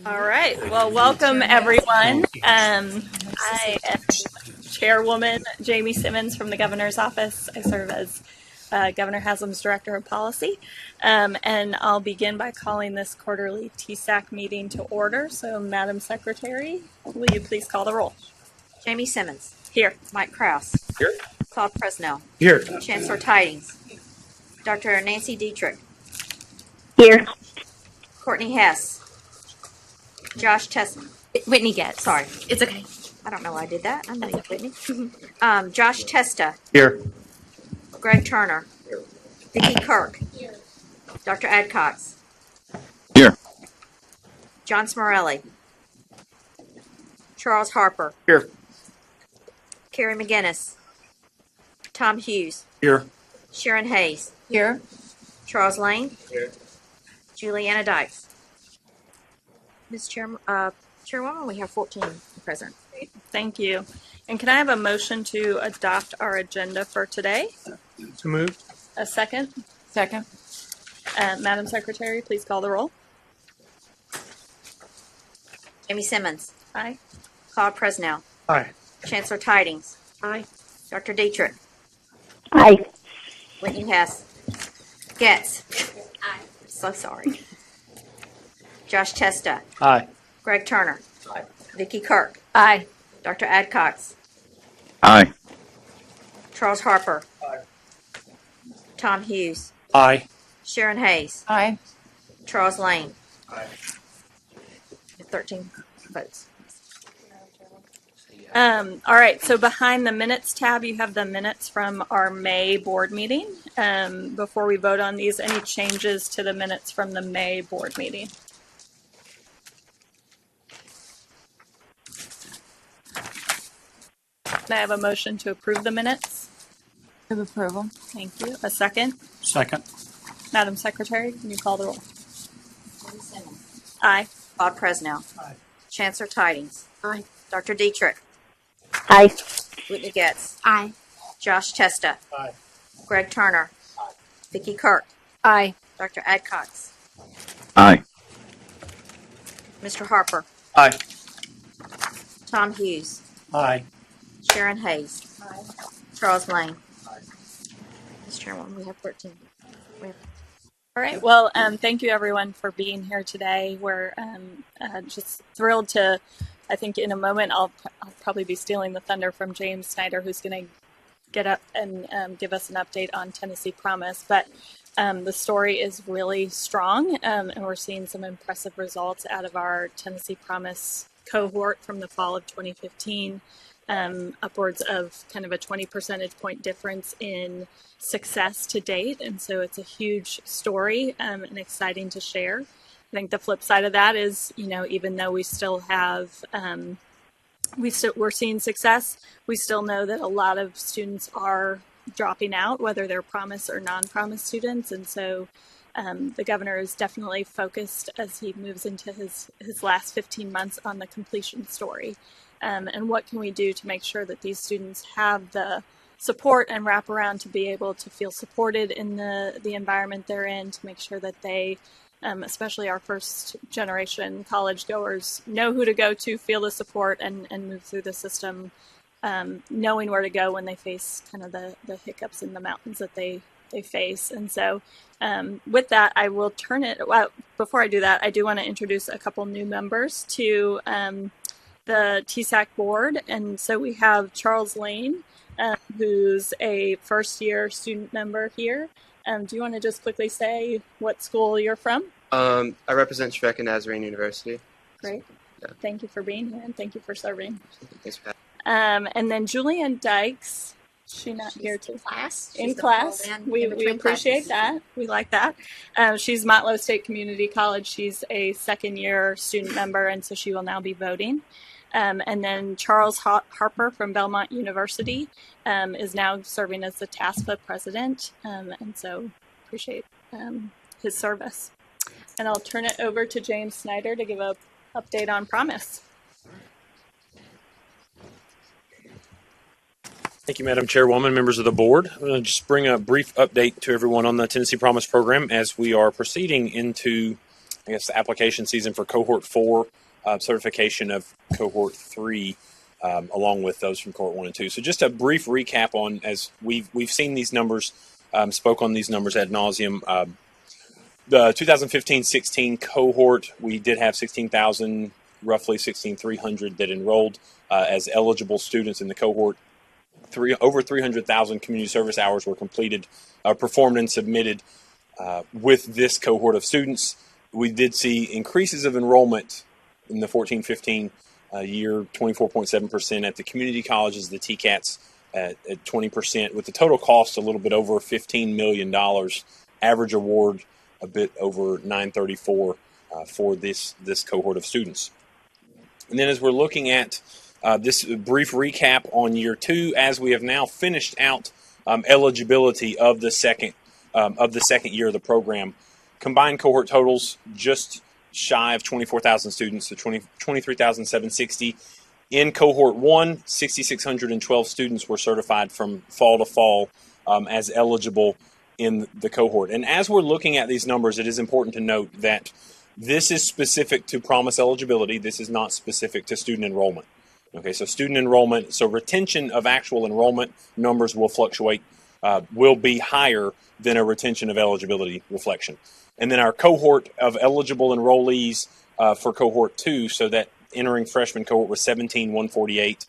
All right. Well, welcome everyone. I am Chairwoman Jamie Simmons from the Governor's Office. I serve as Governor Haslam's Director of Policy. And I'll begin by calling this quarterly TSAC meeting to order. So, Madam Secretary, will you please call the roll? Jamie Simmons. Here. Mike Kraus. Here. Claude Presnell. Here. Chancellor Tidings. Dr. Nancy Dietrich. Here. Courtney Hess. Josh Testa. Whitney Getz. Sorry. It's okay. I don't know why I did that. I know you, Whitney. Josh Testa. Here. Greg Turner. Vicki Kirk. Here. Dr. Adcox. Here. John Smorelli. Charles Harper. Here. Carrie McGinnis. Tom Hughes. Here. Sharon Hayes. Here. Charles Lane. Here. Juliana Dykes. Ms. Chairwoman, we have 14 present. Thank you. And can I have a motion to adopt our agenda for today? So moved. A second? Second. Madam Secretary, please call the roll. Jamie Simmons. Aye. Claude Presnell. Aye. Chancellor Tidings. Aye. Dr. Dietrich. Aye. Whitney Hess. Getz. Aye. So sorry. Josh Testa. Aye. Greg Turner. Aye. Vicki Kirk. Aye. Dr. Adcox. Aye. Charles Harper. Aye. Tom Hughes. Aye. Sharon Hayes. Aye. Charles Lane. Aye. 13 votes. All right, so behind the minutes tab, you have the minutes from our May board meeting. Before we vote on these, any changes to the minutes from the May board meeting? Can I have a motion to approve the minutes? Move approval. Thank you. A second? Second. Madam Secretary, can you call the roll? Jamie Simmons. Aye. Claude Presnell. Aye. Chancellor Tidings. Aye. Dr. Dietrich. Aye. Whitney Getz. Aye. Josh Testa. Aye. Greg Turner. Aye. Vicki Kirk. Aye. Dr. Adcox. Aye. Mr. Harper. Aye. Tom Hughes. Aye. Sharon Hayes. Charles Lane. Aye. Mr. Chairwoman, we have 13. All right. Well, thank you everyone for being here today. We're just thrilled to, I think in a moment I'll probably be stealing the thunder from James Snyder, who's going to get up and give us an update on Tennessee Promise. But the story is really strong, and we're seeing some impressive results out of our Tennessee Promise cohort from the fall of 2015. Upwards of kind of a 20 percentage point difference in success to date. And so it's a huge story and exciting to share. I think the flip side of that is, you know, even though we still have, we're seeing success, we still know that a lot of students are dropping out, whether they're Promise or non-Promise students. And so the governor is definitely focused as he moves into his last 15 months on the completion story. And what can we do to make sure that these students have the support and wraparound to be able to feel supported in the environment they're in, to make sure that they, especially our first generation college goers, know who to go to, feel the support, and move through the system, knowing where to go when they face kind of the hiccups in the mountains that they face. And so with that, I will turn it, well, before I do that, I do want to introduce a couple new members to the TSAC board. And so we have Charles Lane, who's a first-year student member here. Do you want to just quickly say what school you're from? I represent Shrek Nazarene University. Great. Yeah. Thank you for being here, and thank you for serving. Thanks for having And then Julian Dykes, she's not here too. Class. In class. We appreciate that. We like that. She's Motlow State Community College. She's a second-year student member, and so she will now be voting. And then Charles Harper from Belmont University is now serving as the TASFA president, and so appreciate his service. And I'll turn it over to James Snyder to give an update on Promise. Thank you, Madam Chairwoman, members of the board. I'm going to just bring a brief update to everyone on the Tennessee Promise program as we are proceeding into, I guess, the application season for Cohort 4, certification of Cohort 3, along with those from Cohort 1 and 2. So just a brief recap on, as we've seen these numbers, spoke on these numbers ad nauseum. The 2015-16 cohort, we did have 16,000, roughly 16,300 that enrolled as eligible students in the cohort. Over 300,000 community service hours were completed, performed, and submitted with this cohort of students. We did see increases of enrollment in the 14-15 year, 24.7% at the community colleges, the TCATs at 20%, with the total cost a little bit over $15 million. Average award a bit over $934 for this cohort of students. And then as we're looking at this brief recap on year 2, as we have now finished out eligibility of the second year of the program, combined cohort totals just shy of 24,000 students, so 23,760. In cohort 1, 6,612 students were certified from fall to fall as eligible in the cohort. And as we're looking at these numbers, it is important to note that this is specific to Promise eligibility. This is not specific to student enrollment. Okay, so student enrollment, so retention of actual enrollment numbers will fluctuate, will be higher than a retention of eligibility reflection. And then our cohort of eligible enrollees for cohort 2, so that entering freshman cohort was 17,148.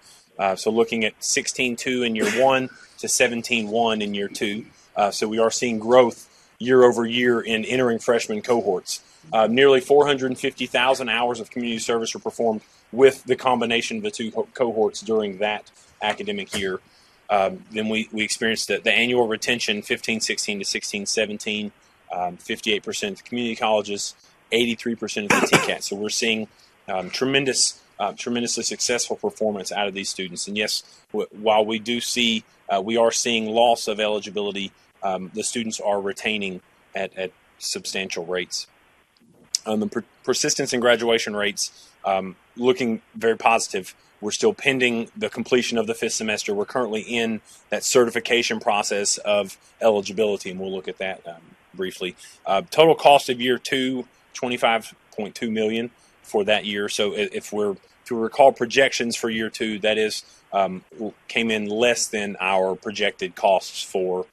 So looking at 16,2 in year 1 to 17,1 in year 2. So we are seeing growth year over year in entering freshman cohorts. Nearly 450,000 hours of community service were performed with the combination of the two cohorts during that academic year. Then we experienced the annual retention 15-16 to 16-17, 58% of the community colleges, 83% of the TCAT. So we're seeing tremendously successful performance out of these students. And yes, while we do see, we are seeing loss of eligibility, the students are retaining at substantial rates. The persistence and graduation rates looking very positive. We're still pending the completion of the 5th semester. We're currently in that certification process of eligibility, and we'll look at that briefly. Total cost of year 2, $25.2 million for that year. So if we recall projections for year 2, that is came in less than our projected costs for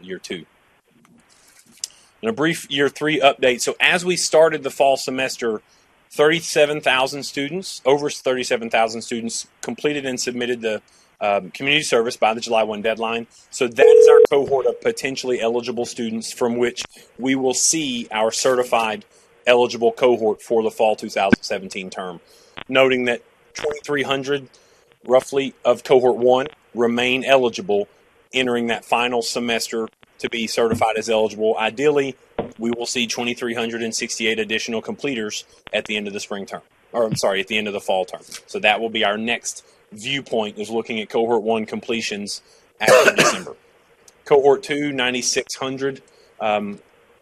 year 2. And a brief year 3 update. So as we started the fall semester, 37,000 students, over 37,000 students completed and submitted the community service by the July 1 deadline. So that is our cohort of potentially eligible students from which we will see our certified eligible cohort for the fall 2017 term. Noting that 2,300 roughly of cohort 1 remain eligible entering that final semester to be certified as eligible. Ideally, we will see 2,368 additional completers at the end of the spring term, at the end of the fall term. So that will be our next viewpoint, is looking at cohort 1 completions after December. Cohort 2, 9,600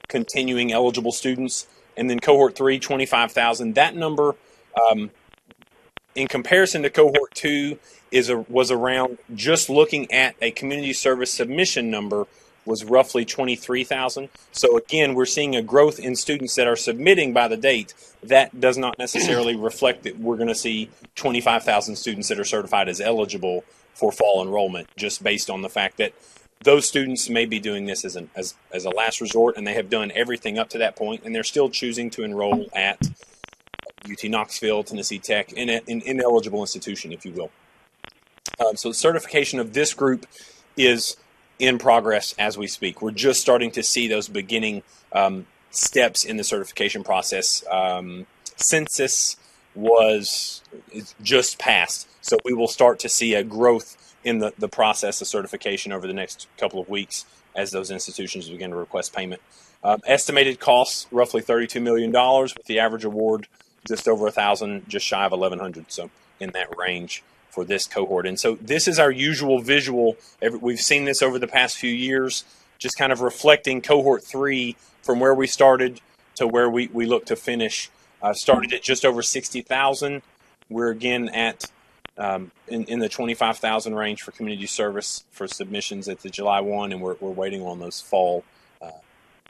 continuing eligible students, and then cohort 3, 25,000. That number, in comparison to cohort 2, was around, just looking at a community service submission number, was roughly 23,000. So again, we're seeing a growth in students that are submitting by the date. That does not necessarily reflect that we're going to see 25,000 students that are certified as eligible for fall enrollment, just based on the fact that those students may be doing this as a last resort, and they have done everything up to that point, and they're still choosing to enroll at UT Knoxville, Tennessee Tech, in an ineligible institution, if you will. So certification of this group is in progress as we speak. We're just starting to see those beginning steps in the certification process. Census was just passed, so we will start to see a growth in the process of certification over the next couple of weeks as those institutions begin to request payment. Estimated costs, roughly $32 million, with the average award just over 1,000, just shy of 1,100, so in that range for this cohort. And so this is our usual visual. We've seen this over the past few years, just kind of reflecting cohort 3 from where we started to where we look to finish. Started at just over 60,000. We're again at in the 25,000 range for community service for submissions at the July 1, and we're waiting on those fall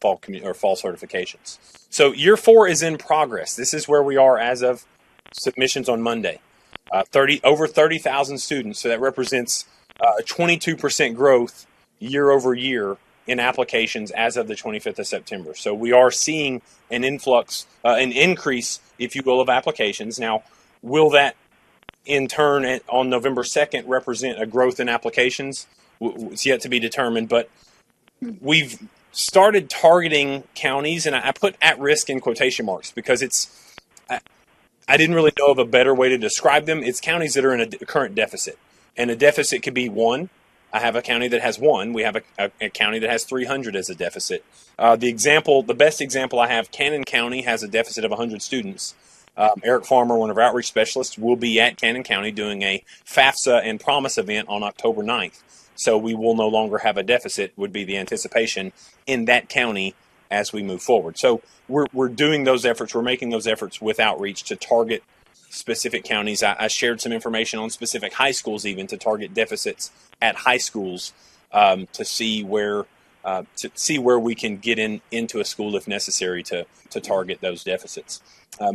certifications. So year 4 is in progress. This is where we are as of submissions on Monday. Over 30,000 students. So that represents 22% growth year over year in applications as of the 25th of September. So we are seeing an influx, an increase, if you will, of applications. Now, will that in turn on November 2nd represent a growth in applications? It's yet to be determined, but we've started targeting counties, and I put at risk in quotation marks because I didn't really know of a better way to describe them. It's counties that are in a current deficit, and a deficit could be 1. I have a county that has 1. We have a county that has 300 as a deficit. The best example I have, Cannon County has a deficit of 100 students. Eric Farmer, one of our outreach specialists, will be at Cannon County doing a FAFSA and Promise event on October 9th. So we will no longer have a deficit, would be the anticipation in that county as we move forward. So we're doing those efforts. We're making those efforts with outreach to target specific counties. I shared some information on specific high schools, even to target deficits at high schools to see where we can get into a school if necessary to target those deficits.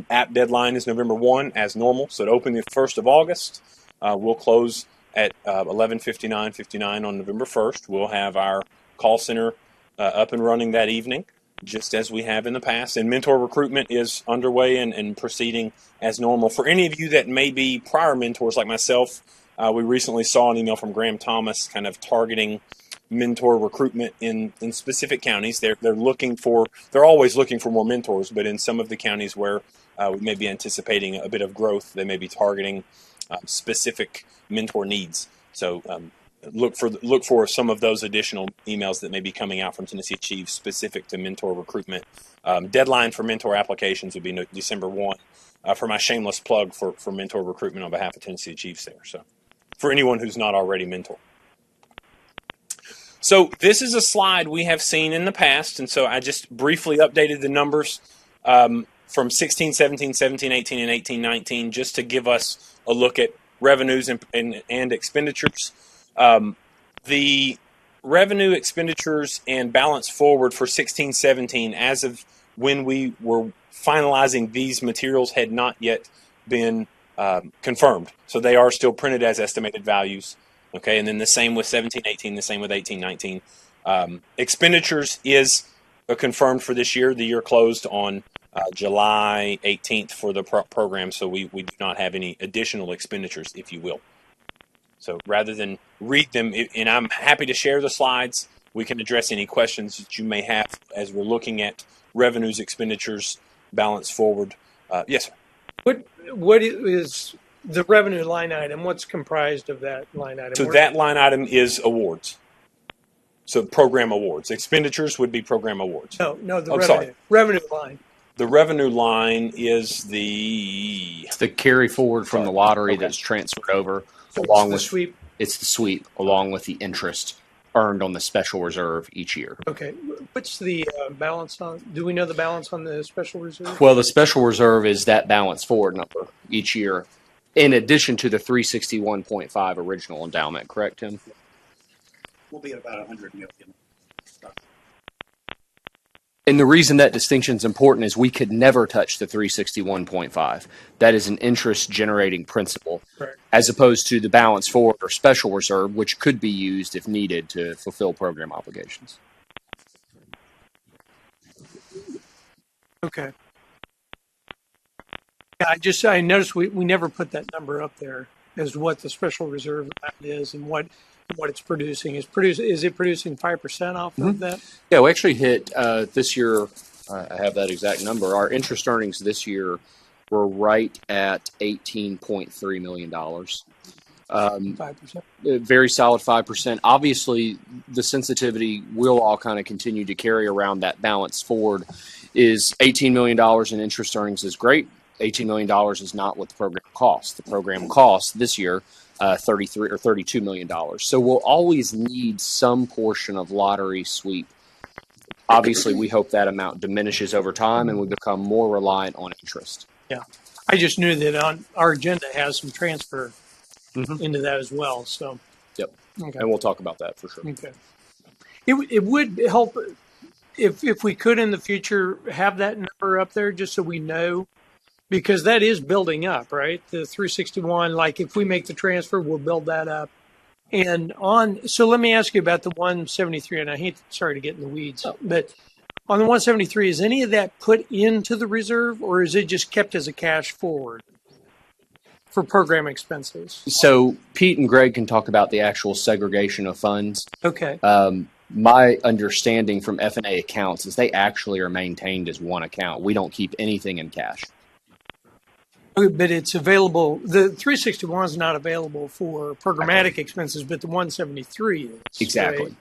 App deadline is November 1 as normal. So to open the 1st of August, we'll close at 11:59 on November 1st. We'll have our call center up and running that evening, just as we have in the past. And mentor recruitment is underway and proceeding as normal. For any of you that may be prior mentors like myself, we recently saw an email from Graham Thomas kind of targeting mentor recruitment in specific counties. They're always looking for more mentors, but in some of the counties where we may be anticipating a bit of growth, they may be targeting specific mentor needs. So look for some of those additional emails that may be coming out from Tennessee Chiefs specific to mentor recruitment. Deadline for mentor applications would be December 1. For my shameless plug for mentor recruitment on behalf of Tennessee Chiefs there. So for anyone who's not already mentor. So this is a slide we have seen in the past, and so I just briefly updated the numbers from 16, 17, 17, 18, and 18, 19, just to give us a look at revenues and expenditures. The revenue, expenditures, and balance forward for 16, 17, as of when we were finalizing these materials, had not yet been confirmed. So they are still printed as estimated values. Okay, and then the same with 17, 18, the same with 18, 19. Expenditures is confirmed for this year. The year closed on July 18th for the program, so we do not have any additional expenditures, if you will. So rather than read them, and I'm happy to share the slides, we can address any questions that you may have as we're looking at revenues, expenditures, balance forward. Yes, sir. What is the revenue line item? What's comprised of that line item? So that line item is awards. So program awards. Expenditures would be program awards. No, the revenue. Sorry. Revenue line. The revenue line is the carry forward from the lottery that's transferred over, along with the sweep. It's the sweep, along with the interest earned on the special reserve each year. Okay, what's the balance on? Do we know the balance on the special reserve? Well, the special reserve is that balance forward number each year, in addition to the 361.5 original endowment. Correct, Tim? We'll be at about 100 million. And the reason that distinction is important is we could never touch the 361.5. That is an interest-generating principle, right, as opposed to the balance forward or special reserve, which could be used if needed to fulfill program obligations. Okay. Yeah, I noticed we never put that number up there as to what the special reserve is and what it's producing. Is it producing 5% off of that? Yeah, we actually hit this year. I have that exact number. Our interest earnings this year were right at $18.3 million. 5%. Very solid 5%. Obviously, the sensitivity we'll all kind of continue to carry around that balance forward is $18 million in interest earnings is great. $18 million is not what the program costs. The program costs this year $33 or $32 million. So we'll always need some portion of lottery sweep. Obviously, we hope that amount diminishes over time and we become more reliant on interest. Yeah. I just knew that on our agenda has some transfer into that as well. So, Yep. okay. And we'll talk about that for sure. Okay. It would help if we could in the future have that number up there just so we know, because that is building up, right? The 361, like if we make the transfer, we'll build that up. And so let me ask you about the 173, and I hate, sorry to get in the weeds, but on the 173, is any of that put into the reserve, or is it just kept as a cash forward for program expenses? So Pete and Greg can talk about the actual segregation of funds. Okay. My understanding from F&A accounts is they actually are maintained as one account. We don't keep anything in cash. But it's available. The 361 is not available for programmatic expenses, but the 173 is. Exactly. Right?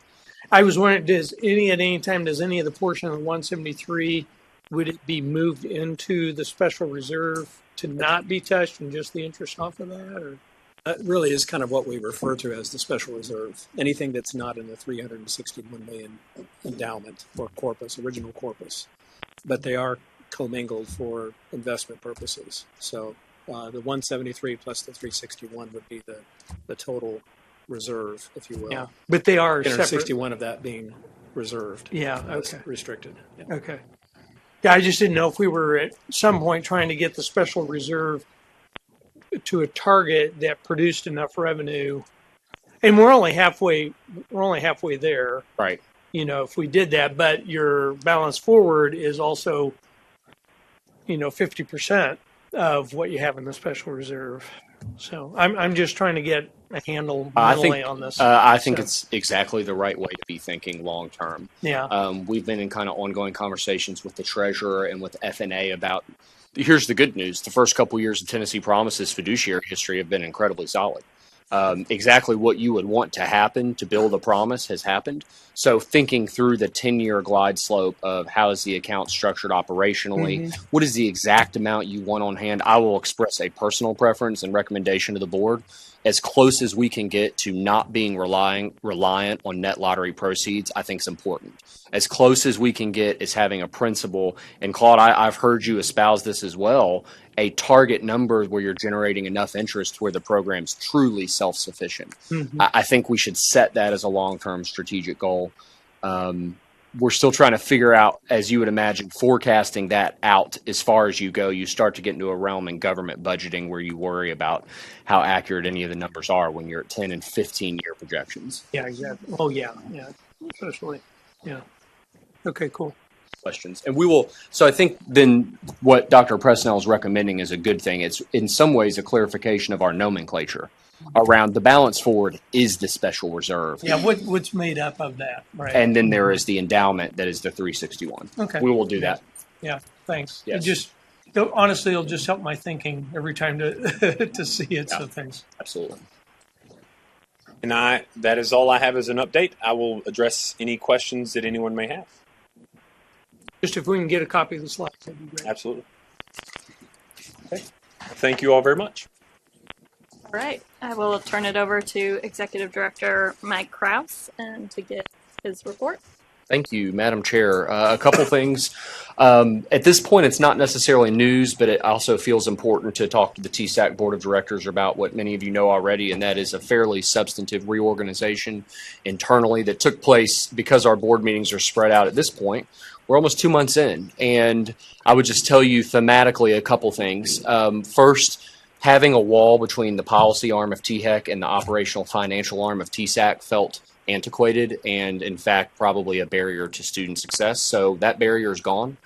I was wondering, does any of the portion of the 173, would it be moved into the special reserve to not be touched and just the interest off of that? Or? That really is kind of what we refer to as the special reserve. Anything that's not in the 361 million endowment or corpus, original corpus, but they are commingled for investment purposes. So the 173 plus the 361 would be the total reserve, if you will. Yeah, but they are 361 separate. of that being reserved. Yeah, okay. Restricted. Yeah. Okay. Yeah, I just didn't know if we were at some point trying to get the special reserve to a target that produced enough revenue, and we're only halfway there. Right. You know, if we did that, but your balance forward is also, 50% of what you have in the special reserve. So I'm just trying to get a handle mentally on this. I think it's exactly the right way to be thinking long term. Yeah. We've been in kind of ongoing conversations with the treasurer and with F&A about. Here's the good news. The first couple years of Tennessee Promise's fiduciary history have been incredibly solid. Exactly what you would want to happen to build a promise has happened. So thinking through the 10-year glide slope of how is the account structured operationally, what is the exact amount you want on hand, I will express a personal preference and recommendation to the board as close as we can get to not being reliant on net lottery proceeds. I think is important. As close as we can get is having a principle. And Claude, I've heard you espouse this as well, a target number where you're generating enough interest where the program's truly self-sufficient. I think we should set that as a long-term strategic goal. We're still trying to figure out, as you would imagine, forecasting that out as far as you go. You start to get into a realm in government budgeting where you worry about how accurate any of the numbers are when you're at 10 and 15-year projections. Yeah, exactly. Oh, yeah. Especially. Yeah. Okay, cool. Questions. And we will, so I think then what Dr. Presnell is recommending is a good thing. It's in some ways a clarification of our nomenclature around the balance forward is the special reserve. Yeah, what's made up of that, right? And then there is the endowment that is the 361. Okay. We will do that. Yeah, thanks. Yes. Honestly, it'll just help my thinking every time to see it. Yeah. So thanks. Absolutely. And that is all I have as an update. I will address any questions that anyone may have. Just if we can get a copy of the slides, that'd be great. Absolutely. Okay. Thank you all very much. All right. I will turn it over to Executive Director Mike Kraus to get his report. Thank you, Madam Chair. A couple things. At this point, it's not necessarily news, but it also feels important to talk to the TSAC Board of Directors about what many of you know already, and that is a fairly substantive reorganization internally that took place because our board meetings are spread out at this point. We're almost 2 months in, and I would just tell you thematically a couple things. First, having a wall between the policy arm of THEC and the operational financial arm of TSAC felt antiquated and, in fact, probably a barrier to student success. So that barrier is gone.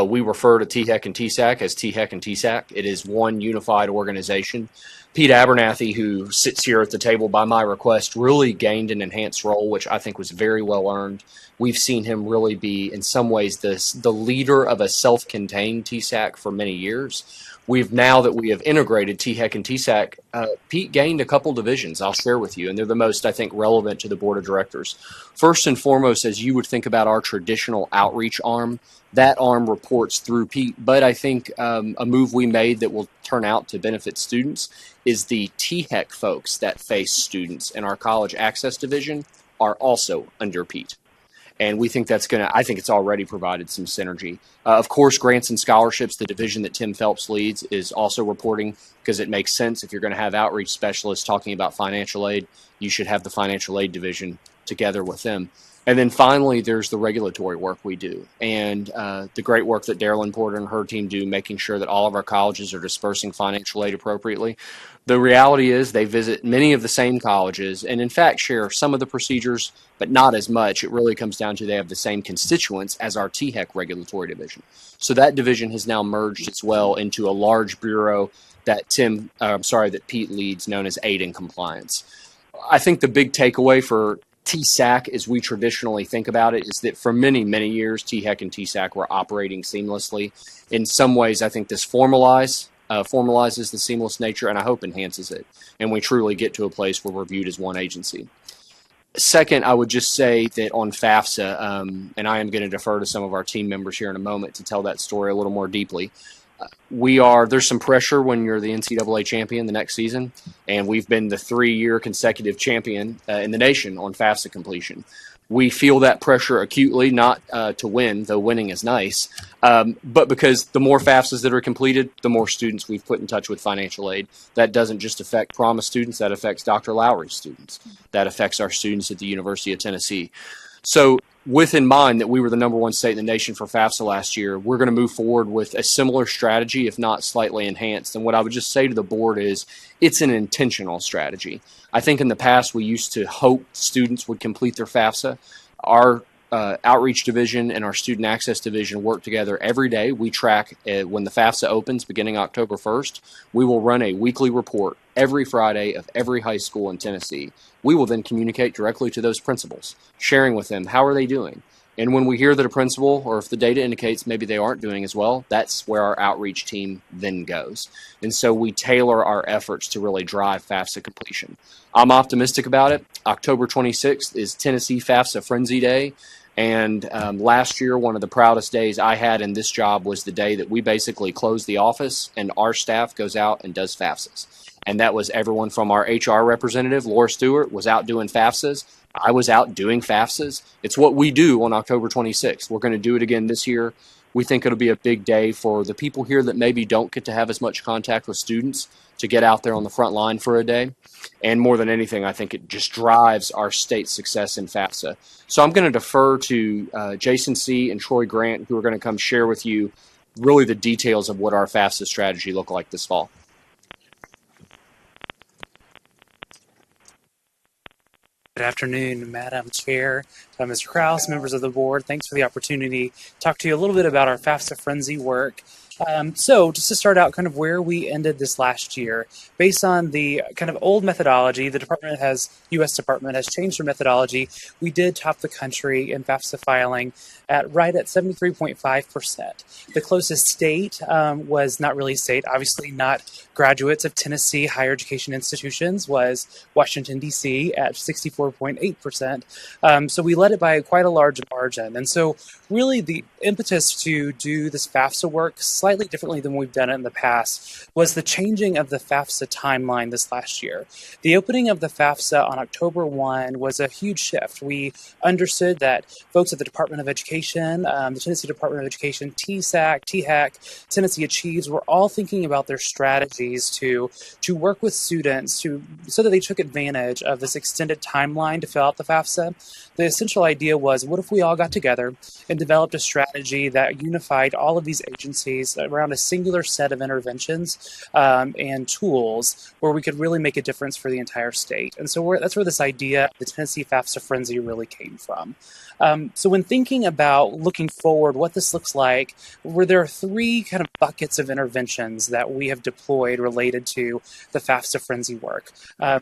We refer to THEC and TSAC as THEC and TSAC. It is one unified organization. Pete Abernathy, who sits here at the table by my request, really gained an enhanced role, which I think was very well earned. We've seen him really be, in some ways, the leader of a self-contained TSAC for many years. Now that we have integrated THEC and TSAC, Pete gained a couple divisions I'll share with you, and they're the most, I think, relevant to the Board of Directors. First and foremost, as you would think about our traditional outreach arm, that arm reports through Pete, but I think a move we made that will turn out to benefit students is the THEC folks that face students in our College Access Division are also under Pete. And we think that's I think it's already provided some synergy. Of course, grants and scholarships, the division that Tim Phelps leads, is also reporting, because it makes sense. If you're going to have outreach specialists talking about financial aid, you should have the financial aid division together with them. And then finally, there's the regulatory work we do, and the great work that Darylyn Porter and her team do, making sure that all of our colleges are dispersing financial aid appropriately. The reality is they visit many of the same colleges and, in fact, share some of the procedures, but not as much. It really comes down to they have the same constituents as our THEC regulatory division. So that division has now merged as well into a large bureau that Pete leads, known as Aid and Compliance. I think the big takeaway for TSAC, as we traditionally think about it, is that for many, many years, THEC and TSAC were operating seamlessly. In some ways, I think this formalizes the seamless nature, and I hope enhances it. And we truly get to a place where we're viewed as one agency. Second, I would just say that on FAFSA, and I am going to defer to some of our team members here in a moment to tell that story a little more deeply. There's some pressure when you're the NCAA champion the next season, and we've been the 3-year consecutive champion in the nation on FAFSA completion. We feel that pressure acutely, not to win, though winning is nice, but because the more FAFSAs that are completed, the more students we've put in touch with financial aid. That doesn't just affect Promise students, that affects Dr. Lowry's students. That affects our students at the University of Tennessee. So with in mind that we were the #1 state in the nation for FAFSA last year, we're going to move forward with a similar strategy, if not slightly enhanced. And what I would just say to the board is it's an intentional strategy. I think in the past we used to hope students would complete their FAFSA. Our outreach division and our student access division work together every day. We track when the FAFSA opens beginning October 1st. We will run a weekly report every Friday of every high school in Tennessee. We will then communicate directly to those principals, sharing with them how are they doing. And when we hear that a principal, or if the data indicates maybe they aren't doing as well, that's where our outreach team then goes. And so we tailor our efforts to really drive FAFSA completion. I'm optimistic about it. October 26th is Tennessee FAFSA Frenzy Day. And last year, one of the proudest days I had in this job was the day that we basically closed the office and our staff goes out and does FAFSAs. And that was everyone from our HR representative, Laura Stewart, was out doing FAFSAs. I was out doing FAFSAs. It's what we do on October 26th. We're going to do it again this year. We think it'll be a big day for the people here that maybe don't get to have as much contact with students to get out there on the front line for a day. And more than anything, I think it just drives our state's success in FAFSA. So I'm going to defer to Jason C. and Troy Grant, who are going to come share with you really the details of what our FAFSA strategy look like this fall. Good afternoon, Madam Chair, Mr. Krause, members of the board. Thanks for the opportunity to talk to you a little bit about our FAFSA Frenzy work. So just to start out kind of where we ended this last year, based on the kind of old methodology, the U.S. Department has changed their methodology. We did top the country in FAFSA filing right at 73.5%. The closest state was not really state, obviously not graduates of Tennessee higher education institutions, was Washington, D.C. at 64.8%. So we led it by quite a large margin. And so really the impetus to do this FAFSA work slightly differently than we've done it in the past was the changing of the FAFSA timeline this last year. The opening of the FAFSA on October 1 was a huge shift. We understood that folks at the Department of Education, the Tennessee Department of Education, TSAC, THEC, Tennessee Achieves, were all thinking about their strategies to work with students so that they took advantage of this extended timeline to fill out the FAFSA. The essential idea was, what if we all got together and developed a strategy that unified all of these agencies around a singular set of interventions and tools where we could really make a difference for the entire state. And so that's where this idea, the Tennessee FAFSA Frenzy, really came from. So when thinking about looking forward, what this looks like, where there are three kind of buckets of interventions that we have deployed related to the FAFSA Frenzy work.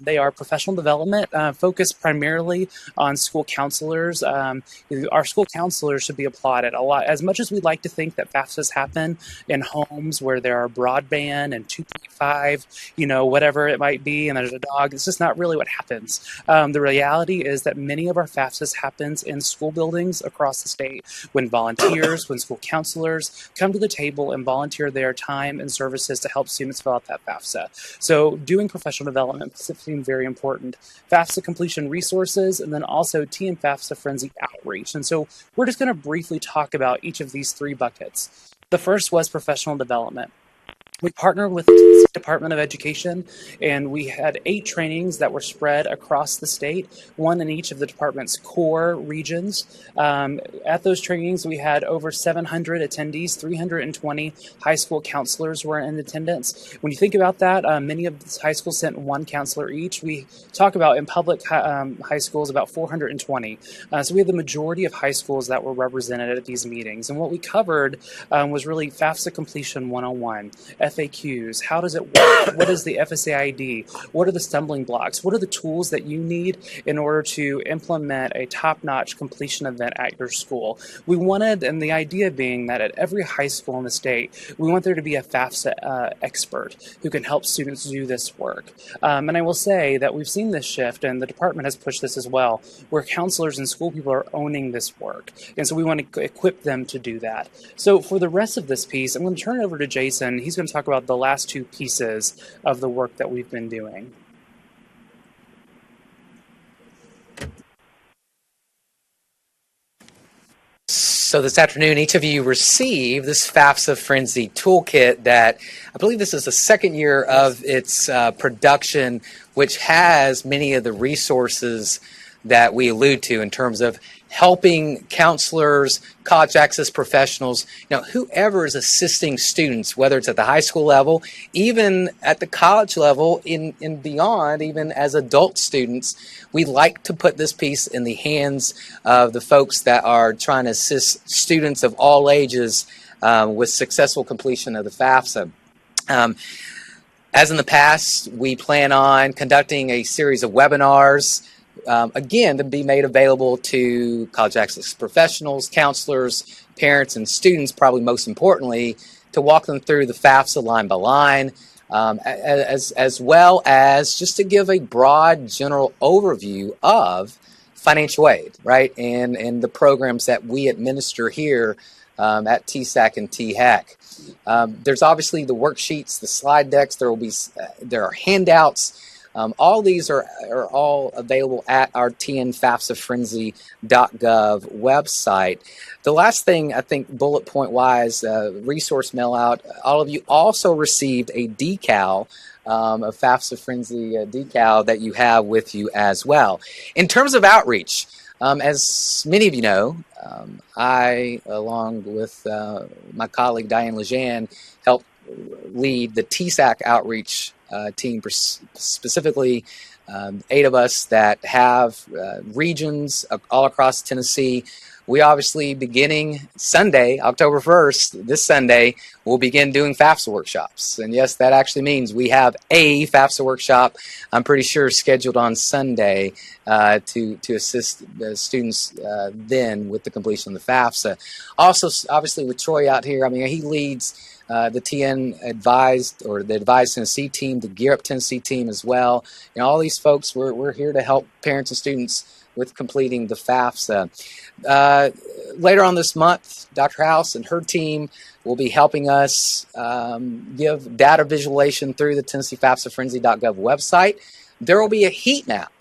They are professional development, focused primarily on school counselors. Our school counselors should be applauded a lot. As much as we'd like to think that FAFSAs happen in homes where there are broadband and 2.5, whatever it might be, and there's a dog. It's just not really what happens. The reality is that many of our FAFSAs happens in school buildings across the state when volunteers, when school counselors come to the table and volunteer their time and services to help students fill out that FAFSA. So doing professional development seems very important. FAFSA completion resources, and then also TN FAFSA Frenzy outreach. And so we're just going to briefly talk about each of these three buckets. The first was professional development. We partnered with the TSAC Department of Education, and we had 8 trainings that were spread across the state, one in each of the department's core regions. At those trainings, we had over 700 attendees, 320 high school counselors were in attendance. When you think about that, many of these high schools sent one counselor each. We talk about in public high schools about 420. So we had the majority of high schools that were represented at these meetings. And what we covered was really FAFSA completion 101. FAQs, how does it work? What is the FSAID? What are the stumbling blocks? What are the tools that you need in order to implement a top-notch completion event at your school? We wanted, and the idea being that at every high school in the state, we want there to be a FAFSA expert who can help students do this work. And I will say that we've seen this shift, and the department has pushed this as well, where counselors and school people are owning this work. And so we want to equip them to do that. So for the rest of this piece, I'm going to turn it over to Jason. He's going to talk about the last 2 pieces of the work that we've been doing. So this afternoon, each of you received this FAFSA Frenzy Toolkit that I believe this is the second year of its production, which has many of the resources that we allude to in terms of helping counselors, college access professionals, whoever is assisting students, whether it's at the high school level, even at the college level, in beyond, even as adult students. We like to put this piece in the hands of the folks that are trying to assist students of all ages with successful completion of the FAFSA. As in the past, we plan on conducting a series of webinars, again, to be made available to college access professionals, counselors, parents, and students, probably most importantly, to walk them through the FAFSA line by line, as well as just to give a broad general overview of financial aid, right, and the programs that we administer here at TSAC and THAC. There's obviously the worksheets, the slide decks, there are handouts. All these are all available at our tnfafsafrenzy.gov website. The last thing, I think, bullet point wise, resource mail out, all of you also received a decal, a FAFSA Frenzy decal that you have with you as well. In terms of outreach, as many of you know, I, along with my colleague Diane Lejean, helped lead the TSAC outreach team, specifically 8 of us that have regions all across Tennessee. We obviously, beginning Sunday, October 1st, this Sunday, we'll begin doing FAFSA workshops. And yes, that actually means we have a FAFSA workshop, I'm pretty sure, scheduled on Sunday to assist the students then with the completion of the FAFSA. Also, obviously, with Troy out here, I mean, he leads the TN Advised, or the Advised Tennessee team, the Gear Up Tennessee team as well. All these folks, we're here to help parents and students with completing the FAFSA. Later on this month, Dr. House and her team will be helping us give data visualization through the TennesseeFAFSAFrenzy.gov website. There will be a heat map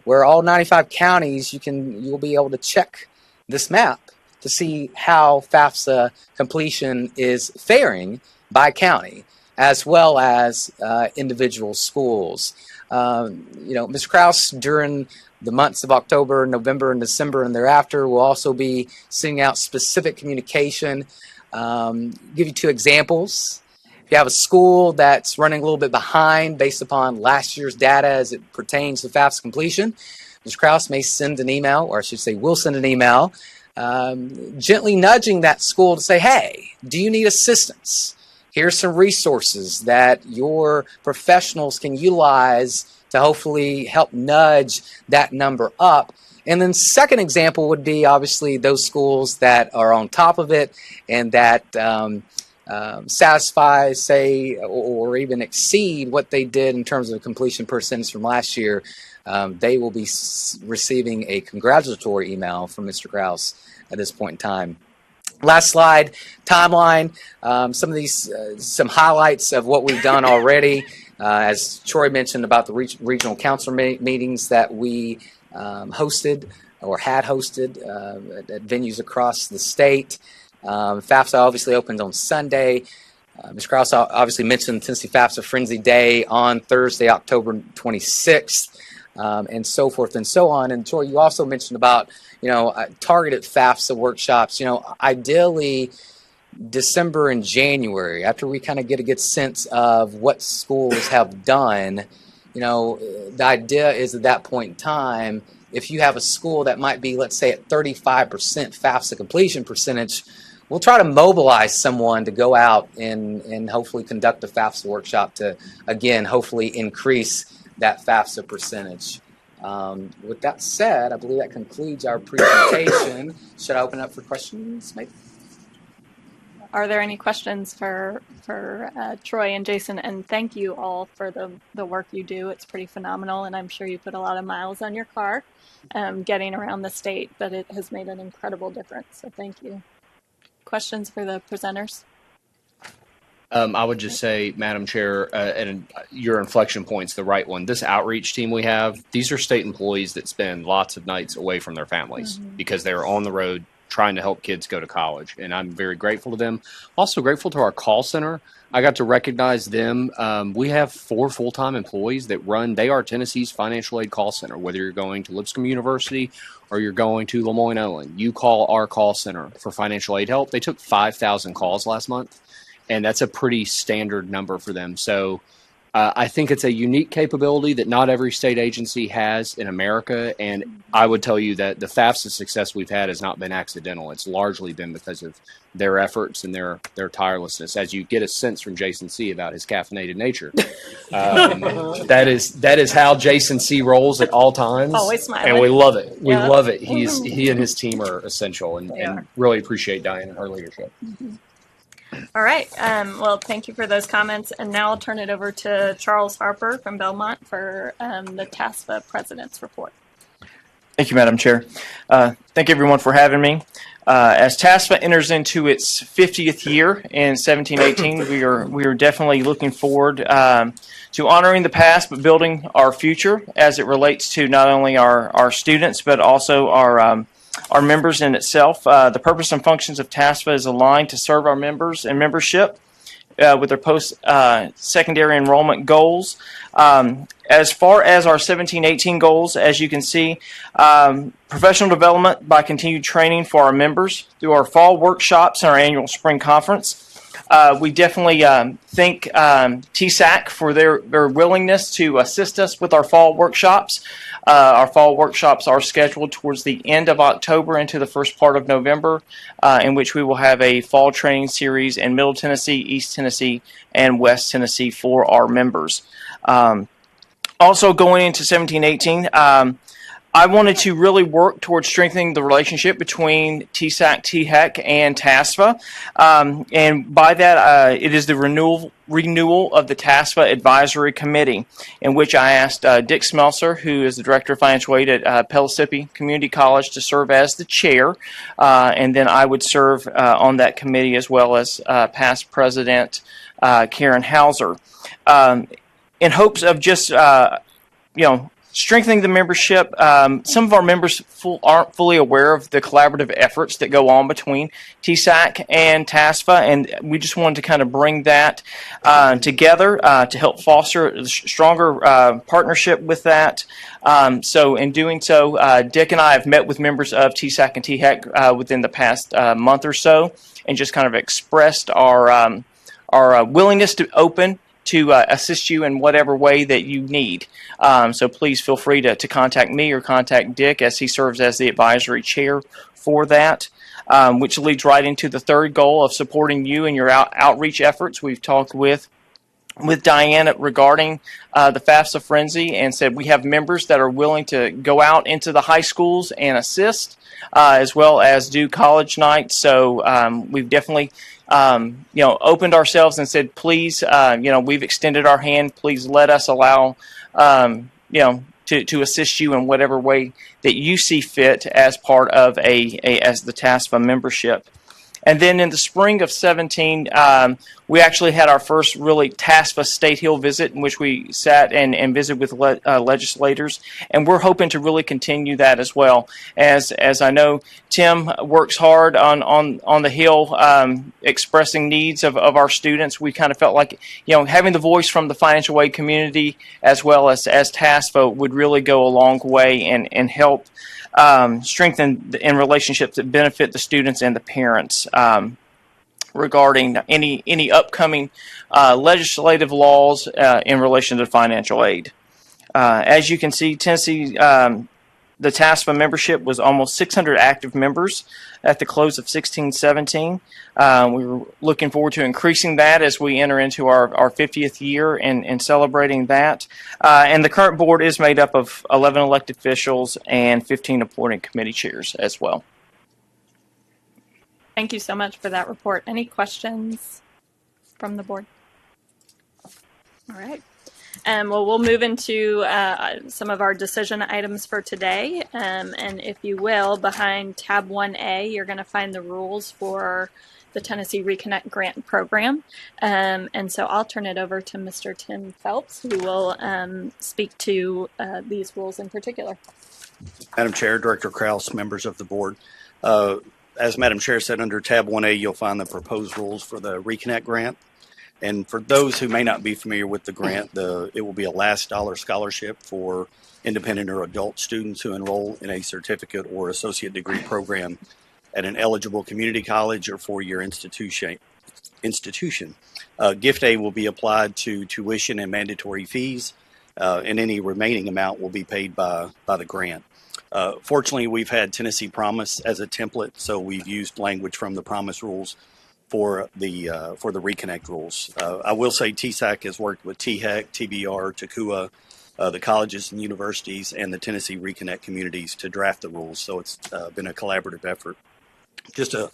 where all 95 counties, you'll be able to check this map to see how FAFSA completion is faring by county, as well as individual schools. Ms. Krause, during the months of October, November, and December, and thereafter, will also be sending out specific communication. Give you 2 examples. If you have a school that's running a little bit behind based upon last year's data as it pertains to FAFSA completion, Ms. Krause may send an email, or I should say will send an email, gently nudging that school to say, hey, do you need assistance? Here's some resources that your professionals can utilize to hopefully help nudge that number up. And then second example would be obviously those schools that are on top of it and that satisfy, say, or even exceed what they did in terms of completion percentage from last year, they will be receiving a congratulatory email from Mr. Kraus at this point in time. Last slide, timeline. Some of these, some highlights of what we've done already. As Troy mentioned about the regional council meetings that we hosted or had hosted at venues across the state. FAFSA obviously opened on Sunday. Ms. Krause obviously mentioned Tennessee FAFSA Frenzy Day on Thursday, October 26th, and so forth and so on. And Troy, you also mentioned about, targeted FAFSA workshops, ideally December and January, after we kind of get a good sense of what schools have done. The idea is at that point in time, if you have a school that might be, let's say, at 35% FAFSA completion percentage, we'll try to mobilize someone to go out and hopefully conduct a FAFSA workshop to, again, hopefully increase that FAFSA percentage. With that said, I believe that concludes our presentation. Should I open up for questions, maybe? Are there any questions for Troy and Jason? And thank you all for the work you do. It's pretty phenomenal, and I'm sure you put a lot of miles on your car getting around the state, but it has made an incredible difference. So thank you. Questions for the presenters? I would just say, Madam Chair, and your inflection point's the right one. This outreach team we have, these are state employees that spend lots of nights away from their families because they're on the road trying to help kids go to college. And I'm very grateful to them. Also grateful to our call center. I got to recognize them. We have 4 full-time employees that they are Tennessee's financial aid call center. Whether you're going to Lipscomb University or you're going to Lemoyne-Owen, you call our call center for financial aid help. They took 5,000 calls last month, and that's a pretty standard number for them. So I think it's a unique capability that not every state agency has in America, and I would tell you that the FAFSA success we've had has not been accidental. It's largely been because of their efforts and their tirelessness, as you get a sense from Jason C. about his caffeinated nature. That is how Jason C. rolls at all times. Always smiling. And we love it. We love it. He and his team are essential, and really appreciate Diane and her leadership. All right. Well, thank you for those comments. And now I'll turn it over to Charles Harper from Belmont for the TASFA President's Report. Thank you, Madam Chair. Thank everyone for having me. As TASFA enters into its 50th year in 1718, we are definitely looking forward to honoring the past but building our future as it relates to not only our students but also our members in itself. The purpose and functions of TASFA is aligned to serve our members and membership with their post-secondary enrollment goals. As far as our 1718 goals, as you can see, professional development by continued training for our members through our fall workshops and our annual spring conference. We definitely thank TSAC for their willingness to assist us with our fall workshops. Our fall workshops are scheduled towards the end of October into the first part of November, in which we will have a fall training series in Middle Tennessee, East Tennessee, and West Tennessee for our members. Also going into 1718, I wanted to really work towards strengthening the relationship between TSAC, THEC, and TASFA. And by that, it is the renewal of the TASFA Advisory Committee, in which I asked Dick Smelser, who is the Director of Financial Aid at Pellissippi Community College, to serve as the chair. And then I would serve on that committee as well as past President Karen Hauser. In hopes of just, strengthening the membership. Some of our members aren't fully aware of the collaborative efforts that go on between TSAC and TASFA, and we just wanted to kind of bring that together to help foster a stronger partnership with that. So in doing so, Dick and I have met with members of TSAC and THEC within the past month or so, and just kind of expressed our willingness to open to assist you in whatever way that you need. So please feel free to contact me or contact Dick, as he serves as the advisory chair for that, which leads right into the third goal of supporting you in your outreach efforts. We've talked with with Diana regarding the FAFSA frenzy and said we have members that are willing to go out into the high schools and assist, as well as do college nights. So we've definitely, opened ourselves and said, please, we've extended our hand. Please let us allow, to assist you in whatever way that you see fit as part of as the TASFA membership. And then in the spring of 17, we actually had our first really TASFA State Hill visit in which we sat and visited with legislators. And we're hoping to really continue that as well. As I know, Tim works hard on the Hill, expressing needs of our students. We kind of felt like, having the voice from the financial aid community as well as TASFA would really go a long way and help strengthen in relationships that benefit the students and the parents regarding any upcoming legislative laws in relation to financial aid. As you can see, Tennessee, the TASFA membership was almost 600 active members at the close of 16-17. We were looking forward to increasing that as we enter into our 50th year and celebrating that. And the current board is made up of 11 elected officials and 15 appointed committee chairs as well. Thank you so much for that report. Any questions from the board? All right. Well, we'll move into some of our decision items for today. And if you will, behind tab 1A, you're going to find the rules for the Tennessee Reconnect Grant Program. And so I'll turn it over to Mr. Tim Phelps, who will speak to these rules in particular. Madam Chair, Director Krause, members of the board. As Madam Chair said, under tab 1A, you'll find the proposed rules for the Reconnect Grant. And for those who may not be familiar with the grant, it will be a last dollar scholarship for independent or adult students who enroll in a certificate or associate degree program at an eligible community college or four-year institution. Gift aid will be applied to tuition and mandatory fees, and any remaining amount will be paid by the grant. Fortunately, we've had Tennessee Promise as a template, so we've used language from the Promise rules for the Reconnect rules. I will say TSAC has worked with THEC, TBR, TACUA, the colleges and universities, and the Tennessee Reconnect communities to draft the rules. So it's been a collaborative effort. Just a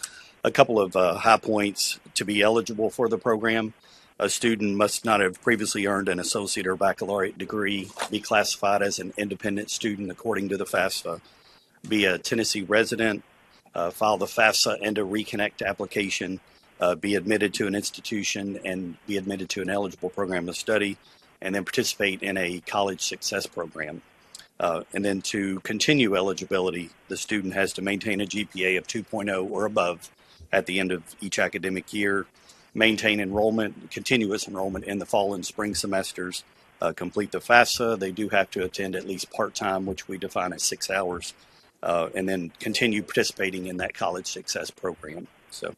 couple of high points to be eligible for the program. A student must not have previously earned an associate or baccalaureate degree, be classified as an independent student according to the FAFSA, be a Tennessee resident, file the FAFSA and a Reconnect application, be admitted to an institution and be admitted to an eligible program of study, and then participate in a college success program. And then to continue eligibility, the student has to maintain a GPA of 2.0 or above at the end of each academic year, maintain enrollment, continuous enrollment in the fall and spring semesters, complete the FAFSA. They do have to attend at least part-time, which we define as 6 hours, and then continue participating in that college success program. So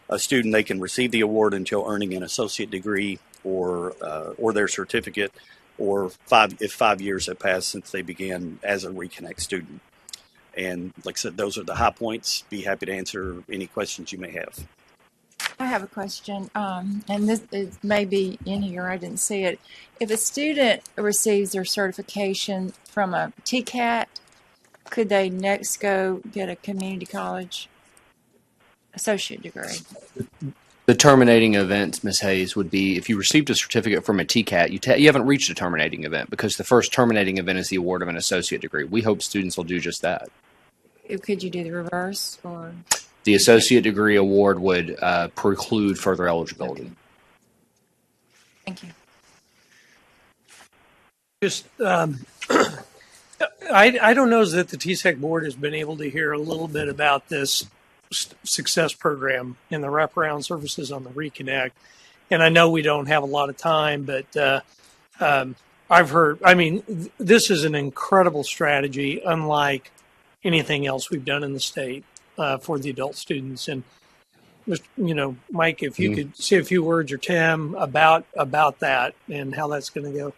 a student, they can receive the award until earning an associate degree or their certificate, or if 5 years have passed since they began as a Reconnect student. And like I said, those are the high points. Be happy to answer any questions you may have. I have a question, and this is maybe in here, I didn't see it. If a student receives their certification from a TCAT, could they next go get a community college associate degree? The terminating event, Ms. Hayes, would be if you received a certificate from a TCAT, you haven't reached a terminating event because the first terminating event is the award of an associate degree. We hope students will do just that. Could you do the reverse? Or the associate degree award would preclude further eligibility. Okay. Thank you. Just, I don't know that the TSAC board has been able to hear a little bit about this success program and the wraparound services on the Reconnect. And I know we don't have a lot of time, but I've heard, this is an incredible strategy, unlike anything else we've done in the state for the adult students. And, Mike, if you could say a few words, or Tim, about that and how that's going to go.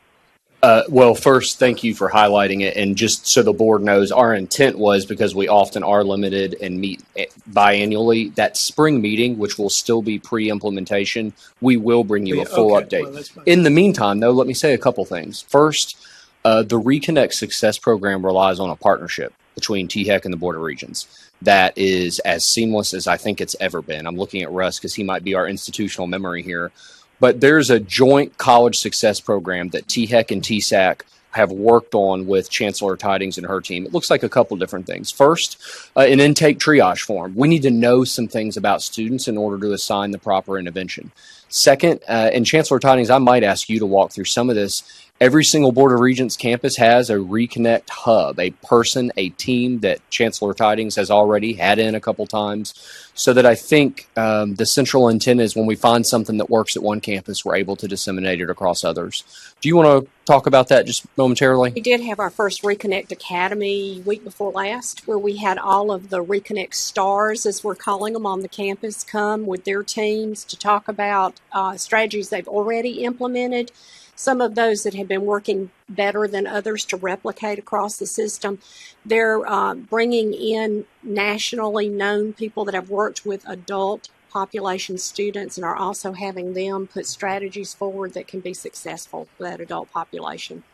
Well, first, thank you for highlighting it. And just so the board knows, our intent was, because we often are limited and meet biannually, that spring meeting, which will still be pre-implementation, we will bring you a full update. Well, that's fine. In the meantime, though, let me say a couple things. First, the Reconnect Success Program relies on a partnership between THEC and the Board of Regents. That is as seamless as I think it's ever been. I'm looking at Russ because he might be our institutional memory here. But there's a joint college success program that THEC and TSAC have worked on with Chancellor Tidings and her team. It looks like a couple different things. First, an intake triage form. We need to know some things about students in order to assign the proper intervention. Second, and Chancellor Tidings, I might ask you to walk through some of this. Every single Board of Regents campus has a Reconnect hub, a person, a team that Chancellor Tidings has already had in a couple times, so that I think the central intent is when we find something that works at one campus, we're able to disseminate it across others. Do you want to talk about that just momentarily? We did have our first Reconnect Academy week before last, where we had all of the Reconnect stars, as we're calling them, on the campus come with their teams to talk about strategies they've already implemented. Some of those that have been working better than others to replicate across the system. They're bringing in nationally known people that have worked with adult population students and are also having them put strategies forward that can be successful for that adult population.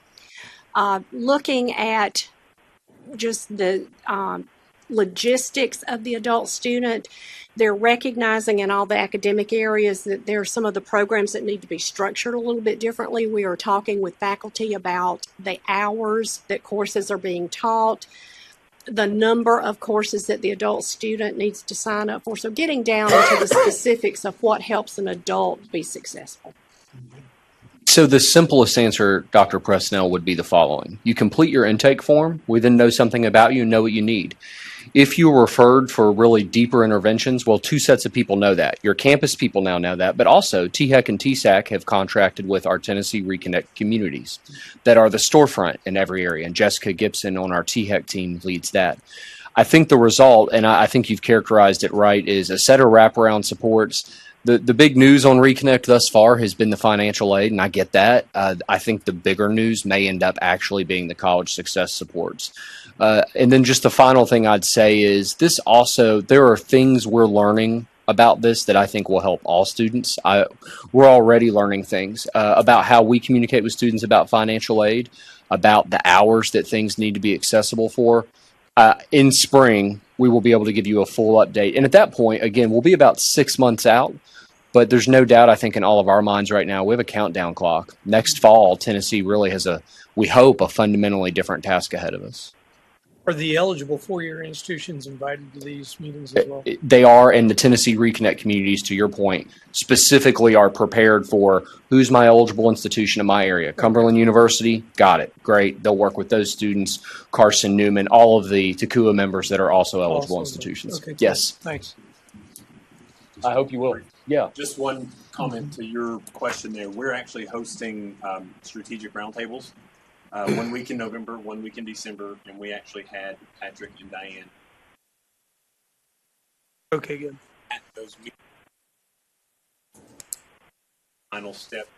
Looking at just the logistics of the adult student, they're recognizing in all the academic areas that there are some of the programs that need to be structured a little bit differently. We are talking with faculty about the hours that courses are being taught, the number of courses that the adult student needs to sign up for. So getting down into the specifics of what helps an adult be successful. So the simplest answer, Dr. Presnell, would be the following. You complete your intake form. We then know something about you and know what you need. If you were referred for really deeper interventions, well, two sets of people know that. Your campus people now know that, but also THEC and TSAC have contracted with our Tennessee Reconnect communities that are the storefront in every area, and Jessica Gibson on our THEC team leads that. I think the result, and I think you've characterized it right, is a set of wraparound supports. The big news on Reconnect thus far has been the financial aid, and I get that. I think the bigger news may end up actually being the college success supports. And then just the final thing I'd say is this also, there are things we're learning about this that I think will help all students. We're already learning things about how we communicate with students about financial aid, about the hours that things need to be accessible for. In spring, we will be able to give you a full update. And at that point, again, we'll be about 6 months out. But there's no doubt, I think, in all of our minds right now, we have a countdown clock. Next fall, Tennessee really has we hope, a fundamentally different task ahead of us. Are the eligible four-year institutions invited to these meetings as well? They are, and the Tennessee Reconnect communities, to your point, specifically are prepared for who's my eligible institution in my area. Cumberland University, got it, great. They'll work with those students, Carson Newman, all of the TACUA members that are also eligible institutions. Okay, cool. Yes. Thanks. I hope you will. Yeah. Just one comment to your question there. We're actually hosting strategic roundtables. 1 week in November, 1 week in December, and we actually had Patrick and Diane. Okay, good. At those meetings. Final step.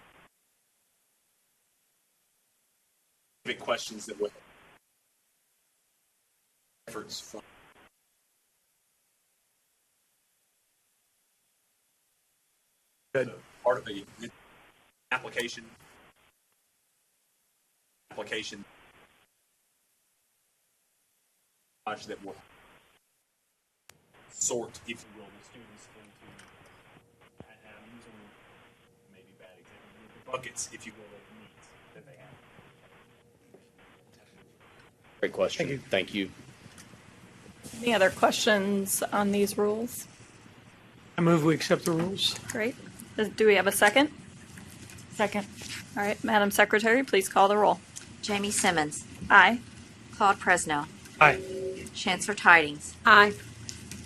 Big questions that would efforts from good. Part of the application that will sort, if you will, the students into, and I'm using maybe bad example, buckets, if you will, of needs that they have. Great question. Thank you. Any other questions on these rules? I move we accept the rules. Great. Do we have a second? Second. All right, Madam Secretary, please call the roll. Jamie Simmons. Aye. Claude Presnell. Aye. Chancellor Tidings. Aye.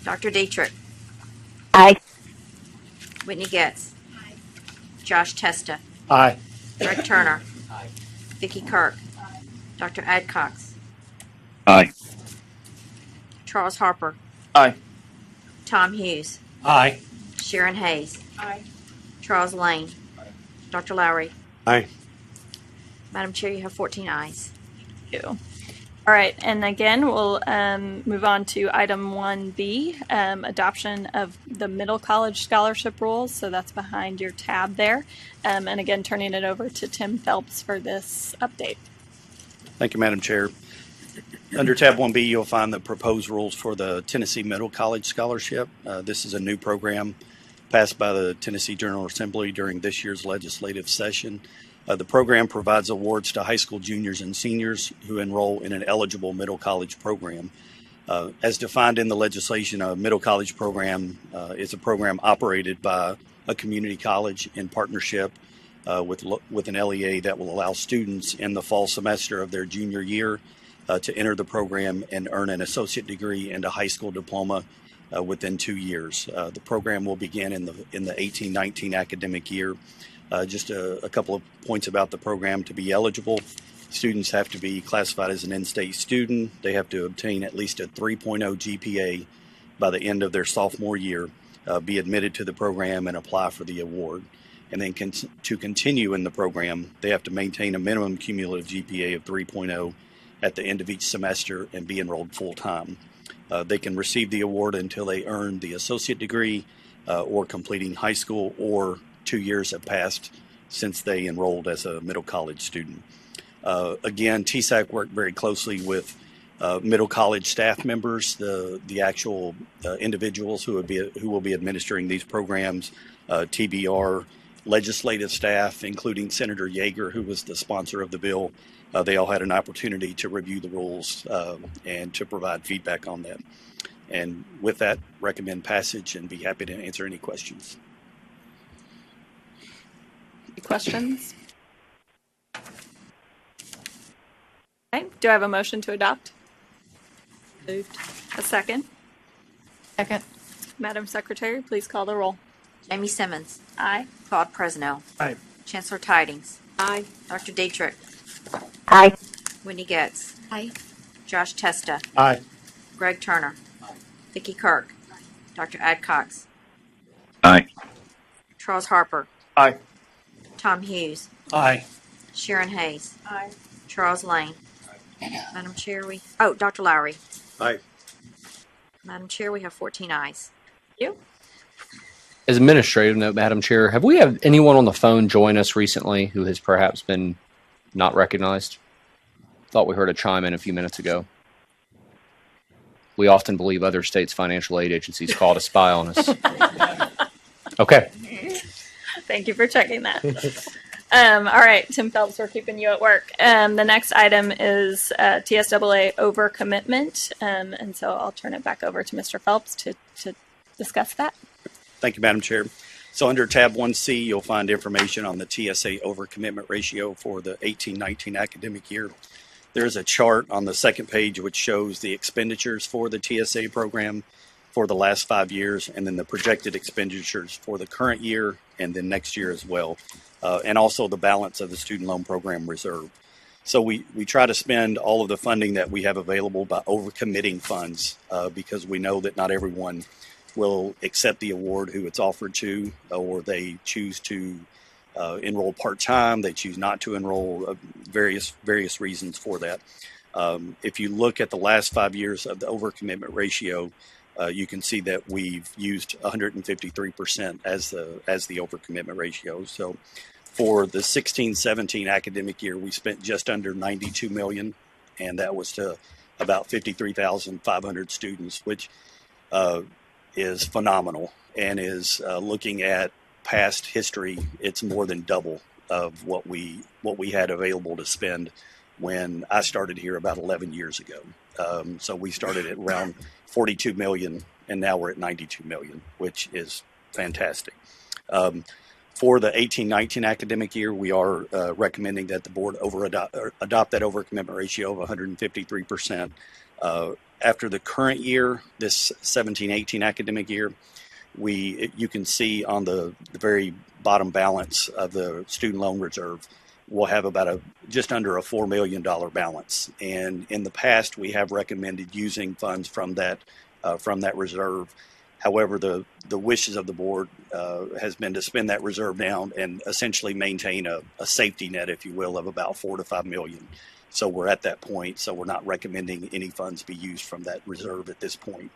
Dr. Dietrich. Aye. Whitney Getz. Aye. Josh Testa. Aye. Greg Turner. Aye. Vicki Kirk. Dr. Adcox. Aye. Charles Harper. Aye. Tom Hughes. Aye. Sharon Hayes. Aye. Charles Lane. Dr. Lowry. Aye. Madam Chair, you have 14 ayes. Thank you. All right, and again, we'll move on to item 1B, adoption of the middle college scholarship rules. So that's behind your tab there. And again, turning it over to Tim Phelps for this update. Thank you, Madam Chair. Under tab 1B, you'll find the proposed rules for the Tennessee Middle College Scholarship. This is a new program passed by the Tennessee General Assembly during this year's legislative session. The program provides awards to high school juniors and seniors who enroll in an eligible middle college program. As defined in the legislation, a middle college program is a program operated by a community college in partnership with an LEA that will allow students in the fall semester of their junior year to enter the program and earn an associate degree and a high school diploma within 2 years. The program will begin in the 18-19 academic year. Just a couple of points about the program. To be eligible, students have to be classified as an in-state student. They have to obtain at least a 3.0 GPA by the end of their sophomore year, be admitted to the program, and apply for the award. And then to continue in the program, they have to maintain a minimum cumulative GPA of 3.0 at the end of each semester and be enrolled full-time. They can receive the award until they earn the associate degree or completing high school, or 2 years have passed since they enrolled as a middle college student. Again, TSAC worked very closely with middle college staff members, the actual individuals who will be administering these programs, TBR, legislative staff, including Senator Yeager, who was the sponsor of the bill. They all had an opportunity to review the rules and to provide feedback on that. And with that, recommend passage and be happy to answer any questions. Any questions? Okay, do I have a motion to adopt? Moved. A second? Second. Madam Secretary, please call the roll. Jamie Simmons. Aye. Claude Presnell. Aye. Chancellor Tidings. Aye. Dr. Dietrich. Aye. Wendy Getz. Aye. Josh Testa. Aye. Greg Turner. Vicki Kirk. Dr. Adcox. Aye. Charles Harper. Aye. Tom Hughes. Aye. Sharon Hayes. Aye. Charles Lane. Madam Chair, Dr. Lowry. Aye. Madam Chair, we have 14 ayes. Thank you. As administrative note, Madam Chair, have we had anyone on the phone join us recently who has perhaps been not recognized? Thought we heard a chime in a few minutes ago. We often believe other states' financial aid agencies call to spy on us. Okay. Thank you for checking that. All right, Tim Phelps, we're keeping you at work. The next item is TSAA overcommitment, and so I'll turn it back over to Mr. Phelps to discuss that. Thank you, Madam Chair. So under tab 1C, you'll find information on the TSA overcommitment ratio for the 18-19 academic year. There's a chart on the second page which shows the expenditures for the TSA program for the last 5 years, and then the projected expenditures for the current year and then next year as well, and also the balance of the student loan program reserve. So we try to spend all of the funding that we have available by overcommitting funds because we know that not everyone will accept the award who it's offered to, or they choose to enroll part-time, they choose not to enroll, various reasons for that. If you look at the last 5 years of the overcommitment ratio, you can see that we've used 153% as the overcommitment ratio. So for the 16-17 academic year, we spent just under $92 million, and that was to about 53,500 students, which is phenomenal, and is looking at past history, it's more than double of what we had available to spend when I started here about 11 years ago. So we started at around 42 million, and now we're at 92 million, which is fantastic. For the 18-19 academic year, we are recommending that the board adopt that overcommitment ratio of 153%. After the current year, this 17-18 academic year, you can see on the very bottom balance of the student loan reserve, we'll have about just under a $4 million balance. And in the past, we have recommended using funds from that reserve. However, the wishes of the board has been to spend that reserve down and essentially maintain a safety net, if you will, of about $4 to $5 million. So we're at that point. So we're not recommending any funds be used from that reserve at this point.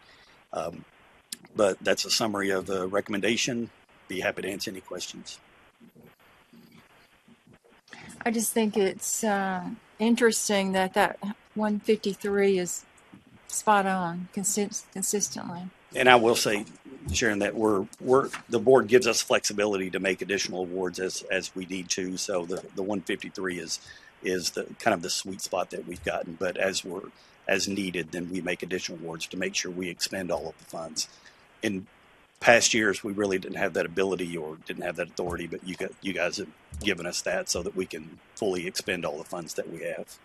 But that's a summary of the recommendation. Be happy to answer any questions. I just think it's interesting that 153 is spot on consistently. And I will say, Sharon, that the board gives us flexibility to make additional awards as we need to. So the 153 is the kind of the sweet spot that we've gotten. But as needed, then we make additional awards to make sure we expend all of the funds. In past years, we really didn't have that ability or didn't have that authority, but you guys have given us that so that we can fully expend all the funds that we have.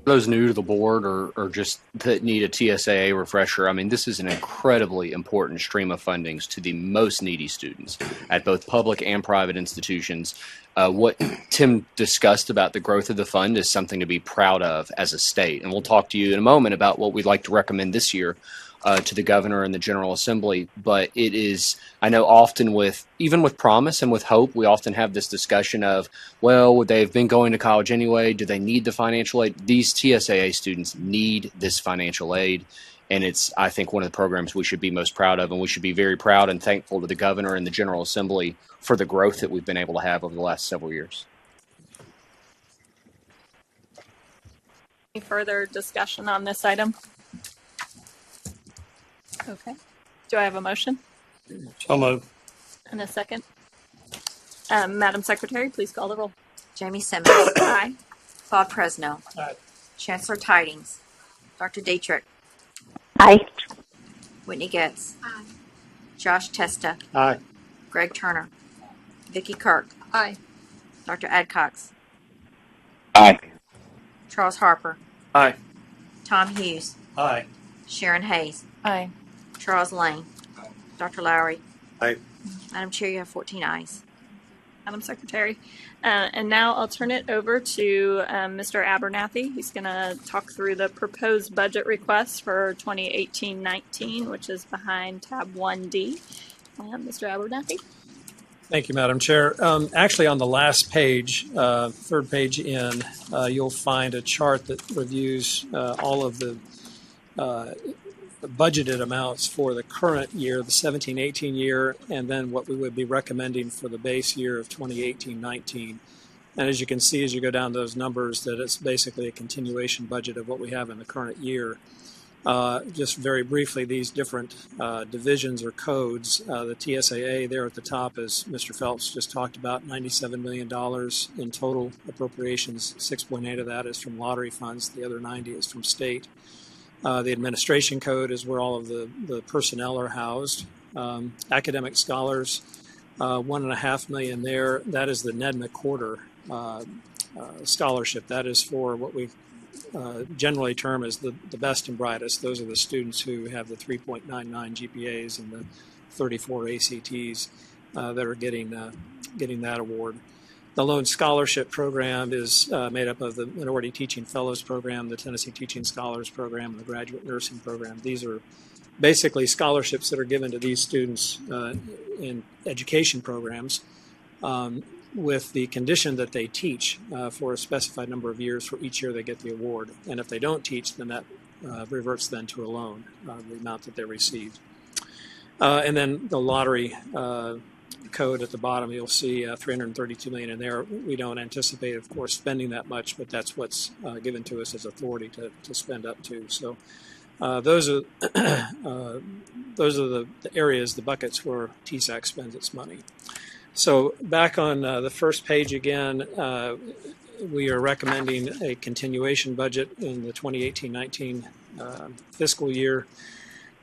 Those new to the board or just that need a TSAA refresher, I mean, this is an incredibly important stream of fundings to the most needy students at both public and private institutions. What Tim discussed about the growth of the fund is something to be proud of as a state. And we'll talk to you in a moment about what we'd like to recommend this year to the governor and the General Assembly. But it is, I know often even with promise and with hope, we often have this discussion of, well, they've been going to college anyway. Do they need the financial aid? These TSAA students need this financial aid. And it's, I think, one of the programs we should be most proud of. And we should be very proud and thankful to the governor and the General Assembly for the growth that we've been able to have over the last several years. Any further discussion on this item? Okay. Do I have a motion? So moved. And a second? Madam Secretary, please call the roll. Jamie Simmons. Aye. Claude Presnell. Aye. Chancellor Tidings. Dr. Dietrich. Aye. Whitney Getz. Josh Testa. Aye. Greg Turner. Vicki Kirk. Aye. Dr. Adcox. Aye. Charles Harper. Aye. Tom Hughes. Aye. Sharon Hayes. Aye. Charles Lane. Dr. Lowry. Aye. Madam Chair, you have 14 ayes. Madam Secretary. And now I'll turn it over to Mr. Abernathy. He's going to talk through the proposed budget request for 2018-19, which is behind tab 1D. Mr. Abernathy. Thank you, Madam Chair. Actually, on the last page, third page in, you'll find a chart that reviews all of the budgeted amounts for the current year, the 17-18 year, and then what we would be recommending for the base year of 2018-19. And as you can see, as you go down those numbers, that it's basically a continuation budget of what we have in the current year. Just very briefly, these different divisions or codes, the TSAA there at the top, as Mr. Phelps just talked about, $97 million in total appropriations. 6.8 of that is from lottery funds. The other 90 is from state. The administration code is where all of the personnel are housed. Academic scholars, $1.5 million there. That is the Ned McWhorter scholarship. That is for what we generally term as the best and brightest. Those are the students who have the 3.99 GPAs and the 34 ACTs that are getting that award. The Loan Scholarship Program is made up of the Minority Teaching Fellows Program, the Tennessee Teaching Scholars Program, and the Graduate Nursing Program. These are basically scholarships that are given to these students in education programs with the condition that they teach for a specified number of years for each year they get the award. And if they don't teach, then that reverts then to a loan, the amount that they received. And then the lottery code at the bottom, you'll see $332 million in there. We don't anticipate, of course, spending that much, but that's what's given to us as authority to spend up to. So those are the areas, the buckets where TSAC spends its money. So back on the first page again, we are recommending a continuation budget in the 2018-19 fiscal year.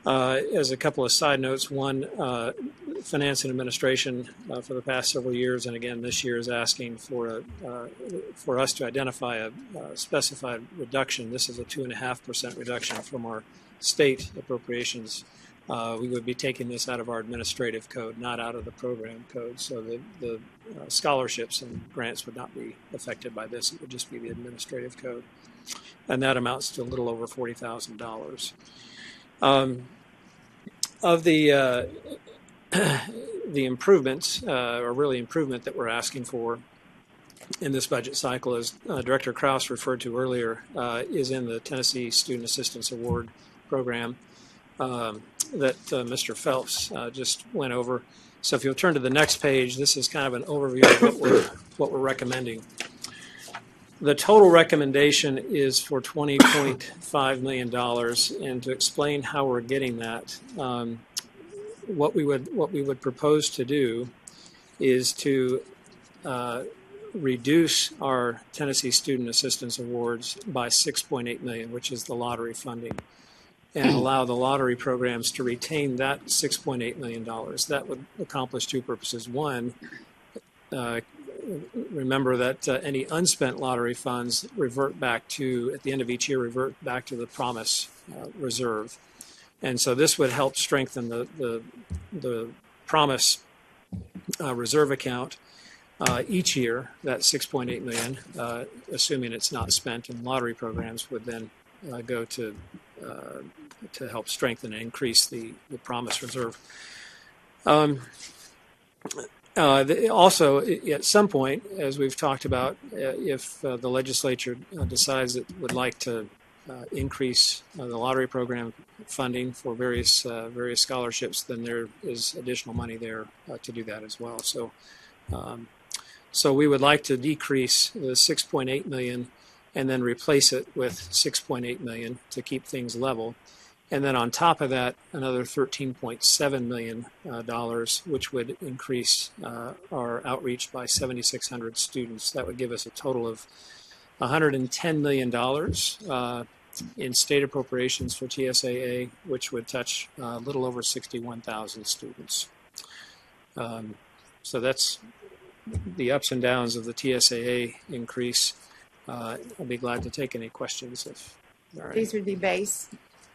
As a couple of side notes, one, Finance and Administration for the past several years, and again this year, is asking for us to identify a specified reduction. This is a 2.5% reduction from our state appropriations. We would be taking this out of our administrative code, not out of the program code. So the scholarships and grants would not be affected by this. It would just be the administrative code. And that amounts to a little over $40,000. Of the the improvements, or really improvement that we're asking for in this budget cycle, as Director Krause referred to earlier, is in the Tennessee Student Assistance Award program that Mr. Phelps just went over. So if you'll turn to the next page, this is kind of an overview of what we're recommending. The total recommendation is for $20.5 million, and to explain how we're getting that, what we would propose to do is to reduce our Tennessee Student Assistance Awards by $6.8 million, which is the lottery funding, and allow the lottery programs to retain that $6.8 million. That would accomplish two purposes. One, remember that any unspent lottery funds revert back to, at the end of each year, revert back to the promise reserve. And so this would help strengthen the promise reserve account each year. That $6.8 million, assuming it's not spent in lottery programs, would then go to help strengthen and increase the promise reserve. Also, at some point, as we've talked about, if the legislature decides it would like to increase the lottery program funding for various scholarships, then there is additional money there to do that as well. So, so we would like to decrease the $6.8 million and then replace it with $6.8 million to keep things level. And then on top of that, another $13.7 million, which would increase our outreach by 7,600 students. That would give us a total of $110 million in state appropriations for TSAA, which would touch a little over 61,000 students. So that's the ups and downs of the TSAA increase. I'll be glad to take any questions if there are any. These would be base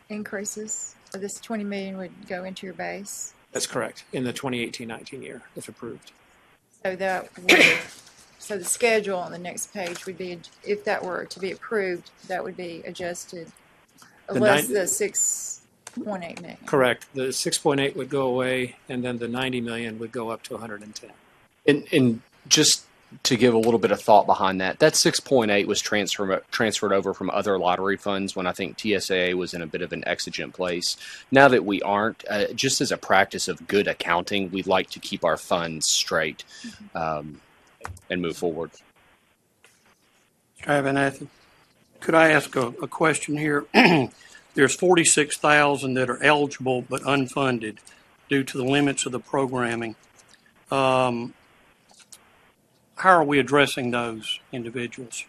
increases. So this $20 million would go into your base. That's correct, in the 2018-19 year, if approved. So that would, so the schedule on the next page would be, if that were to be approved, that would be adjusted, less the $6.8 million. Correct. The 6.8 would go away, and then the 90 million would go up to 110. And just to give a little bit of thought behind that, that 6.8 was transferred over from other lottery funds when I think TSAA was in a bit of an exigent place. Now that we aren't, just as a practice of good accounting, we'd like to keep our funds straight and move forward. Abernathy, could I ask a question here? There's 46,000 that are eligible but unfunded due to the limits of the programming. How are we addressing those individuals?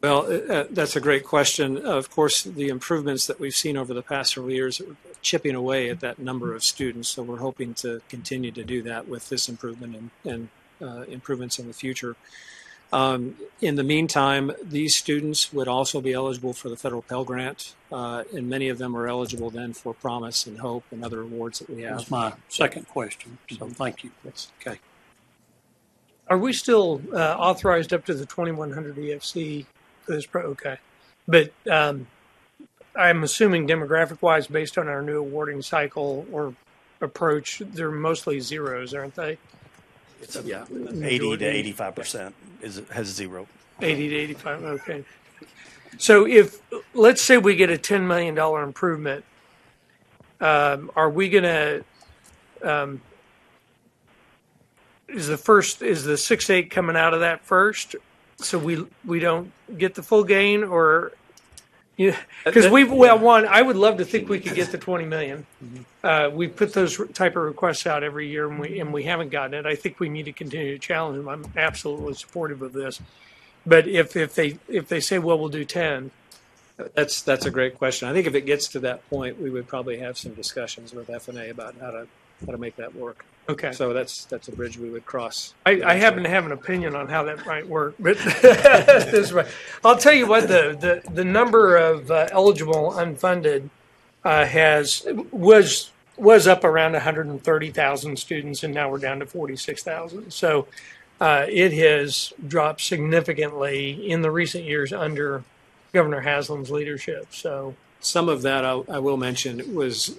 Well, that's a great question. Of course, the improvements that we've seen over the past several years are chipping away at that number of students, so we're hoping to continue to do that with this improvement and improvements in the future. In the meantime, these students would also be eligible for the federal Pell Grant, and many of them are eligible then for Promise and Hope and other awards that we have. That's my second question, so thank you. That's okay. Are we still authorized up to the 2100 EFC for this okay. But I'm assuming demographic-wise, based on our new awarding cycle or approach, they're mostly zeros, aren't they? It's 80 to 85% has zero. 80 to 85, okay. So if, let's say we get a $10 million improvement, are we going to, is the 6.8 coming out of that first, so we don't get the full gain, or because I would love to think we could get the 20 million. We put those type of requests out every year, and we haven't gotten it. I think we need to continue to challenge them. I'm absolutely supportive of this, but if they say, well, we'll do 10. That's a great question. I think if it gets to that point, we would probably have some discussions with FNA about how to make that work. Okay. So that's a bridge we would cross. I happen to have an opinion on how that might work, but this way, I'll tell you what, the number of eligible unfunded was up around 130,000 students, and now we're down to 46,000. So it has dropped significantly in the recent years under Governor Haslam's leadership. So Some of that, I will mention, was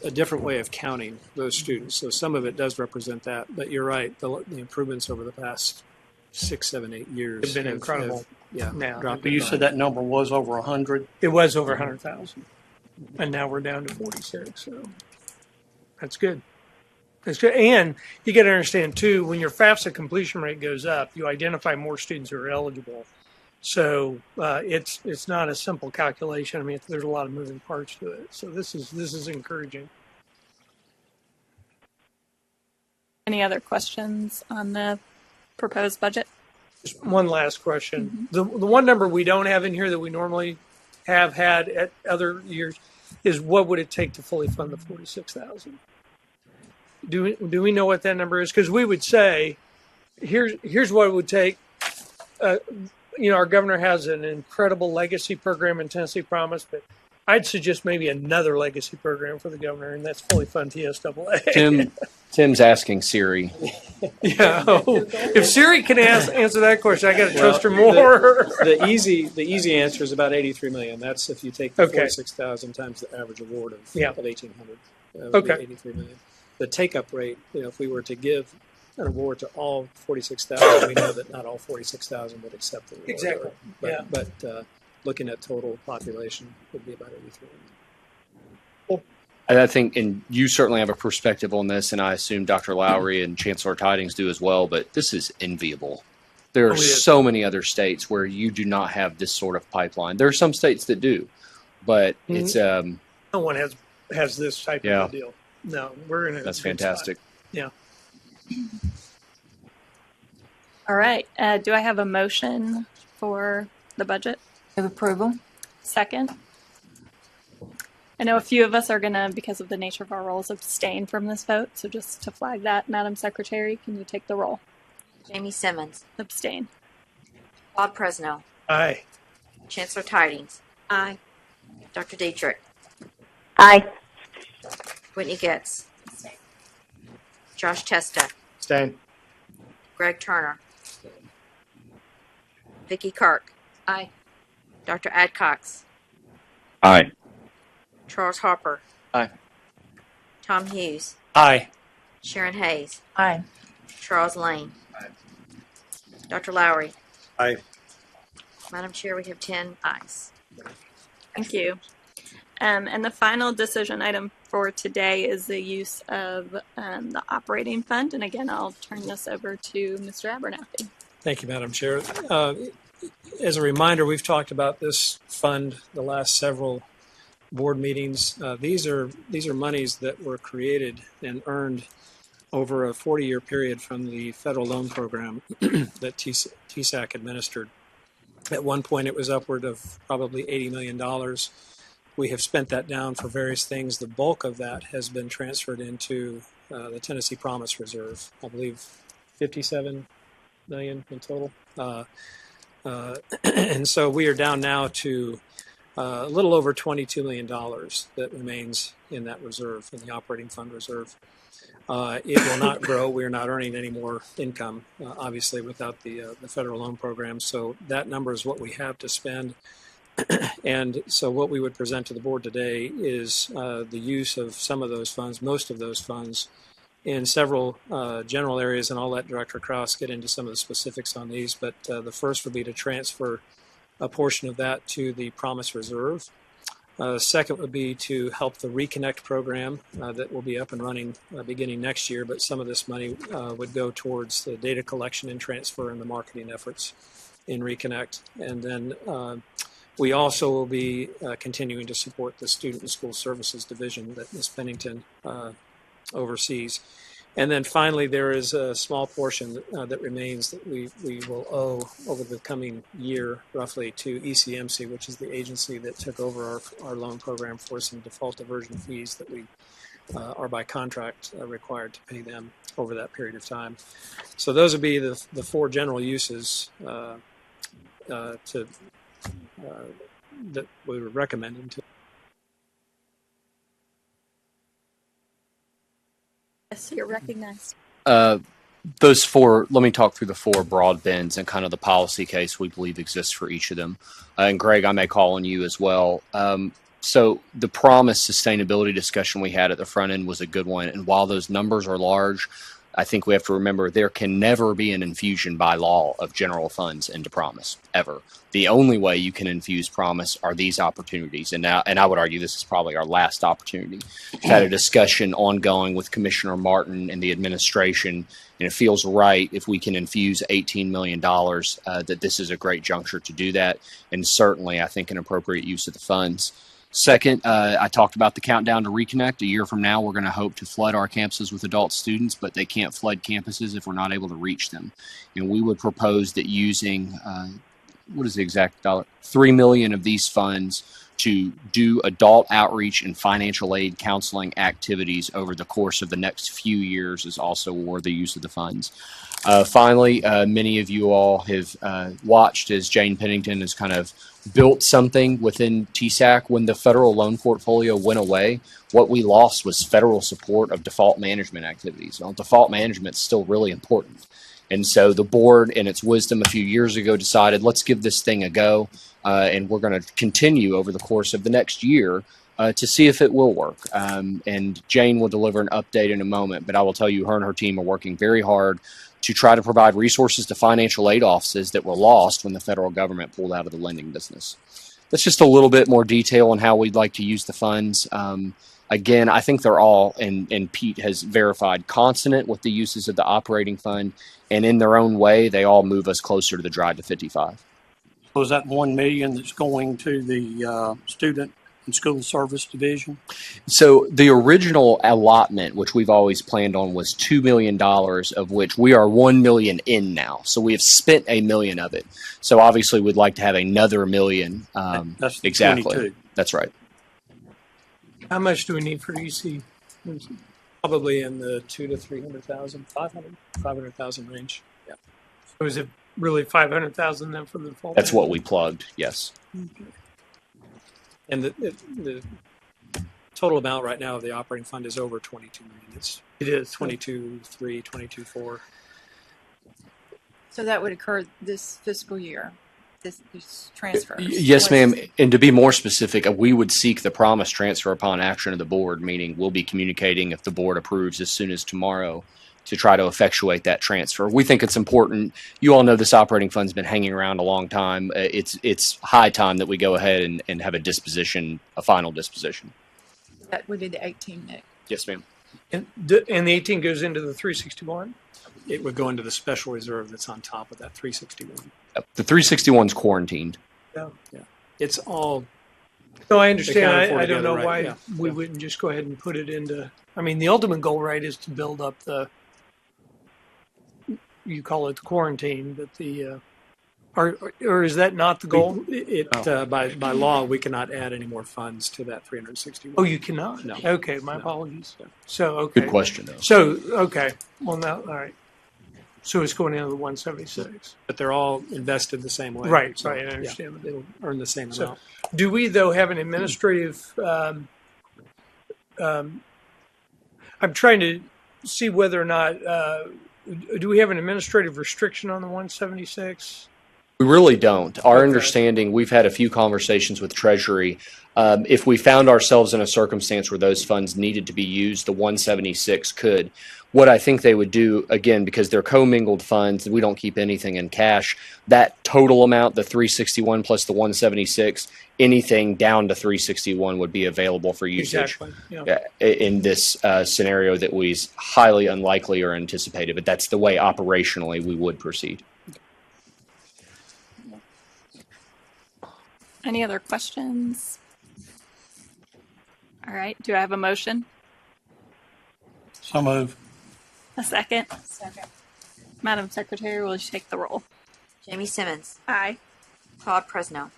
a different way of counting those students. So some of it does represent that. But you're right, the improvements over the past 6, 7, 8 years It's been incredible. Yeah, But you said that number was over 100. It was over 100,000, and now we're down to 46. So that's good. That's good. And you got to understand too, when your FAFSA completion rate goes up, you identify more students who are eligible. So it's not a simple calculation. I mean, there's a lot of moving parts to it. So this is encouraging. Any other questions on the proposed budget? Just one last question. The one number we don't have in here that we normally have had at other years is what would it take to fully fund the 46,000? Do we know what that number is? Because we would say, here's what it would take. Our governor has an incredible legacy program in Tennessee Promise, but I'd suggest maybe another legacy program for the governor, and that's fully fund TSAA. Tim's asking Siri. Yeah. If Siri can answer that question, I got to trust her more. The easy answer is about $83 million. That's if you take the 46,000 times the average award of 1,800. Okay. $83 million. The take-up rate, if we were to give an award to all 46,000, we know that not all 46,000 would accept the award. Exactly. But looking at total population would be about 83 million. And I think, and you certainly have a perspective on this, and I assume Dr. Lowry and Chancellor Tidings do as well, but this is enviable. There are so many other states where you do not have this sort of pipeline. There are some states that do, but it's... no one has this type of deal. No, we're in a That's good fantastic. spot. Yeah. All right. Do I have a motion for the budget? Of approval. Second. I know a few of us are going to, because of the nature of our roles, abstain from this vote. So just to flag that, Madam Secretary, can you take the roll? Jamie Simmons. Abstain. Claude Presnell. Aye. Chancellor Tidings. Aye. Dr. Dietrich. Aye. Whitney Getz. Josh Testa. Abstain. Greg Turner. Vicki Kirk. Aye. Dr. Adcox. Aye. Charles Harper. Aye. Tom Hughes. Aye. Sharon Hayes. Aye. Charles Lane. Dr. Lowry. Aye. Madam Chair, we have 10 ayes. Thank you. And the final decision item for today is the use of the operating fund. And again, I'll turn this over to Mr. Abernathy. Thank you, Madam Chair. As a reminder, we've talked about this fund the last several board meetings. These are monies that were created and earned over a 40-year period from the federal loan program that TSAC administered. At one point, it was upward of probably $80 million. We have spent that down for various things. The bulk of that has been transferred into the Tennessee Promise Reserve. I believe $57 million in total. And so we are down now to a little over $22 million that remains in that reserve, in the operating fund reserve. It will not grow. We are not earning any more income, obviously, without the federal loan program. So that number is what we have to spend. And so what we would present to the board today is the use of some of those funds, most of those funds, in several general areas, and I'll let Director Krause get into some of the specifics on these, but the first would be to transfer a portion of that to the Promise Reserve. Second would be to help the Reconnect program that will be up and running beginning next year, but some of this money would go towards the data collection and transfer and the marketing efforts in Reconnect. And then we also will be continuing to support the Student and School Services Division that Ms. Pennington overseas. And then finally, there is a small portion that remains that we will owe over the coming year, roughly, to ECMC, which is the agency that took over our loan program for some default diversion fees that we are by contract required to pay them over that period of time. So those would be the four general uses that we were recommending to. Yes, you're recognized. Those four, let me talk through the four broad bins and kind of the policy case we believe exists for each of them. And Greg, I may call on you as well. So the promise sustainability discussion we had at the front end was a good one. And while those numbers are large, I think we have to remember there can never be an infusion by law of general funds into promise, ever. The only way you can infuse promise are these opportunities. And I would argue this is probably our last opportunity. We've had a discussion ongoing with Commissioner Martin and the administration, and it feels right if we can infuse $18 million, that this is a great juncture to do that. And certainly, I think, an appropriate use of the funds. Second, I talked about the countdown to reconnect. A year from now, we're going to hope to flood our campuses with adult students, but they can't flood campuses if we're not able to reach them. And we would propose that using, what is the exact dollar? $3 million of these funds to do adult outreach and financial aid counseling activities over the course of the next few years is also worthy use of the funds. Finally, many of you all have watched as Jane Pennington has kind of built something within TSAC. When the federal loan portfolio went away, what we lost was federal support of default management activities. Well, default management is still really important. And so the board, in its wisdom a few years ago, decided, let's give this thing a go, and we're going to continue over the course of the next year to see if it will work. And Jane will deliver an update in a moment, but I will tell you, her and her team are working very hard to try to provide resources to financial aid offices that were lost when the federal government pulled out of the lending business. That's just a little bit more detail on how we'd like to use the funds. Again, I think they're all, and Pete has verified, consonant with the uses of the operating fund, and in their own way, they all move us closer to the drive to 55. So is that $1 million that's going to the student and school service division? So the original allotment, which we've always planned on, was $2 million, of which we are $1 million in now. So we have spent $1 million of it. So obviously we'd like to have another $1 million. That's exactly. 22. That's right. How much do we need for EC? Probably in the 200,000 to 300,000, 500,000 range. Yeah. So is it really 500,000 then for the default? That's what we plugged. Yes. Okay. And the total amount right now of the operating fund is over 22 million. It is 22.3, 22.4. So that would occur this fiscal year, these transfers? Yes, ma'am. And to be more specific, we would seek the promise transfer upon action of the board, meaning we'll be communicating if the board approves as soon as tomorrow to try to effectuate that transfer. We think it's important. You all know this operating fund's been hanging around a long time. It's high time that we go ahead and have a final disposition. That would be the 18, Nick. Yes, ma'am. And the 18 goes into the 361? It would go into the special reserve that's on top of that 361. The 361's quarantined. Yeah. Yeah. It's all. No, I understand. I don't together, know right? why we wouldn't just go ahead and put it into. I mean, the ultimate goal, right, is to build up the. You call it the quarantine, but the. Or is that not the goal? By law, we cannot add any more funds to that 361. Oh, you cannot? No. Okay, my apologies. So, okay. Good question, though. So, okay. Well, now, all right. So it's going into the 176. But they're all invested the same way. Right, So, right. I understand. Yeah, they'll earn the same amount. Do we, though, have an administrative? I'm trying to see whether or not. Do we have an administrative restriction on the 176? We really don't. Our understanding, we've had a few conversations with Treasury. If we found ourselves in a circumstance where those funds needed to be used, the 176 could. What I think they would do, again, because they're commingled funds, we don't keep anything in cash, that total amount, the 361 plus the 176, anything down to 361 would be available for usage. Exactly. Yeah. In this scenario that was highly unlikely or anticipated, but that's the way operationally we would proceed. Any other questions? All right. Do I have a motion? So move. A second? Second. Madam Secretary, will you take the roll? Jamie Simmons. Aye. Claude Presnell.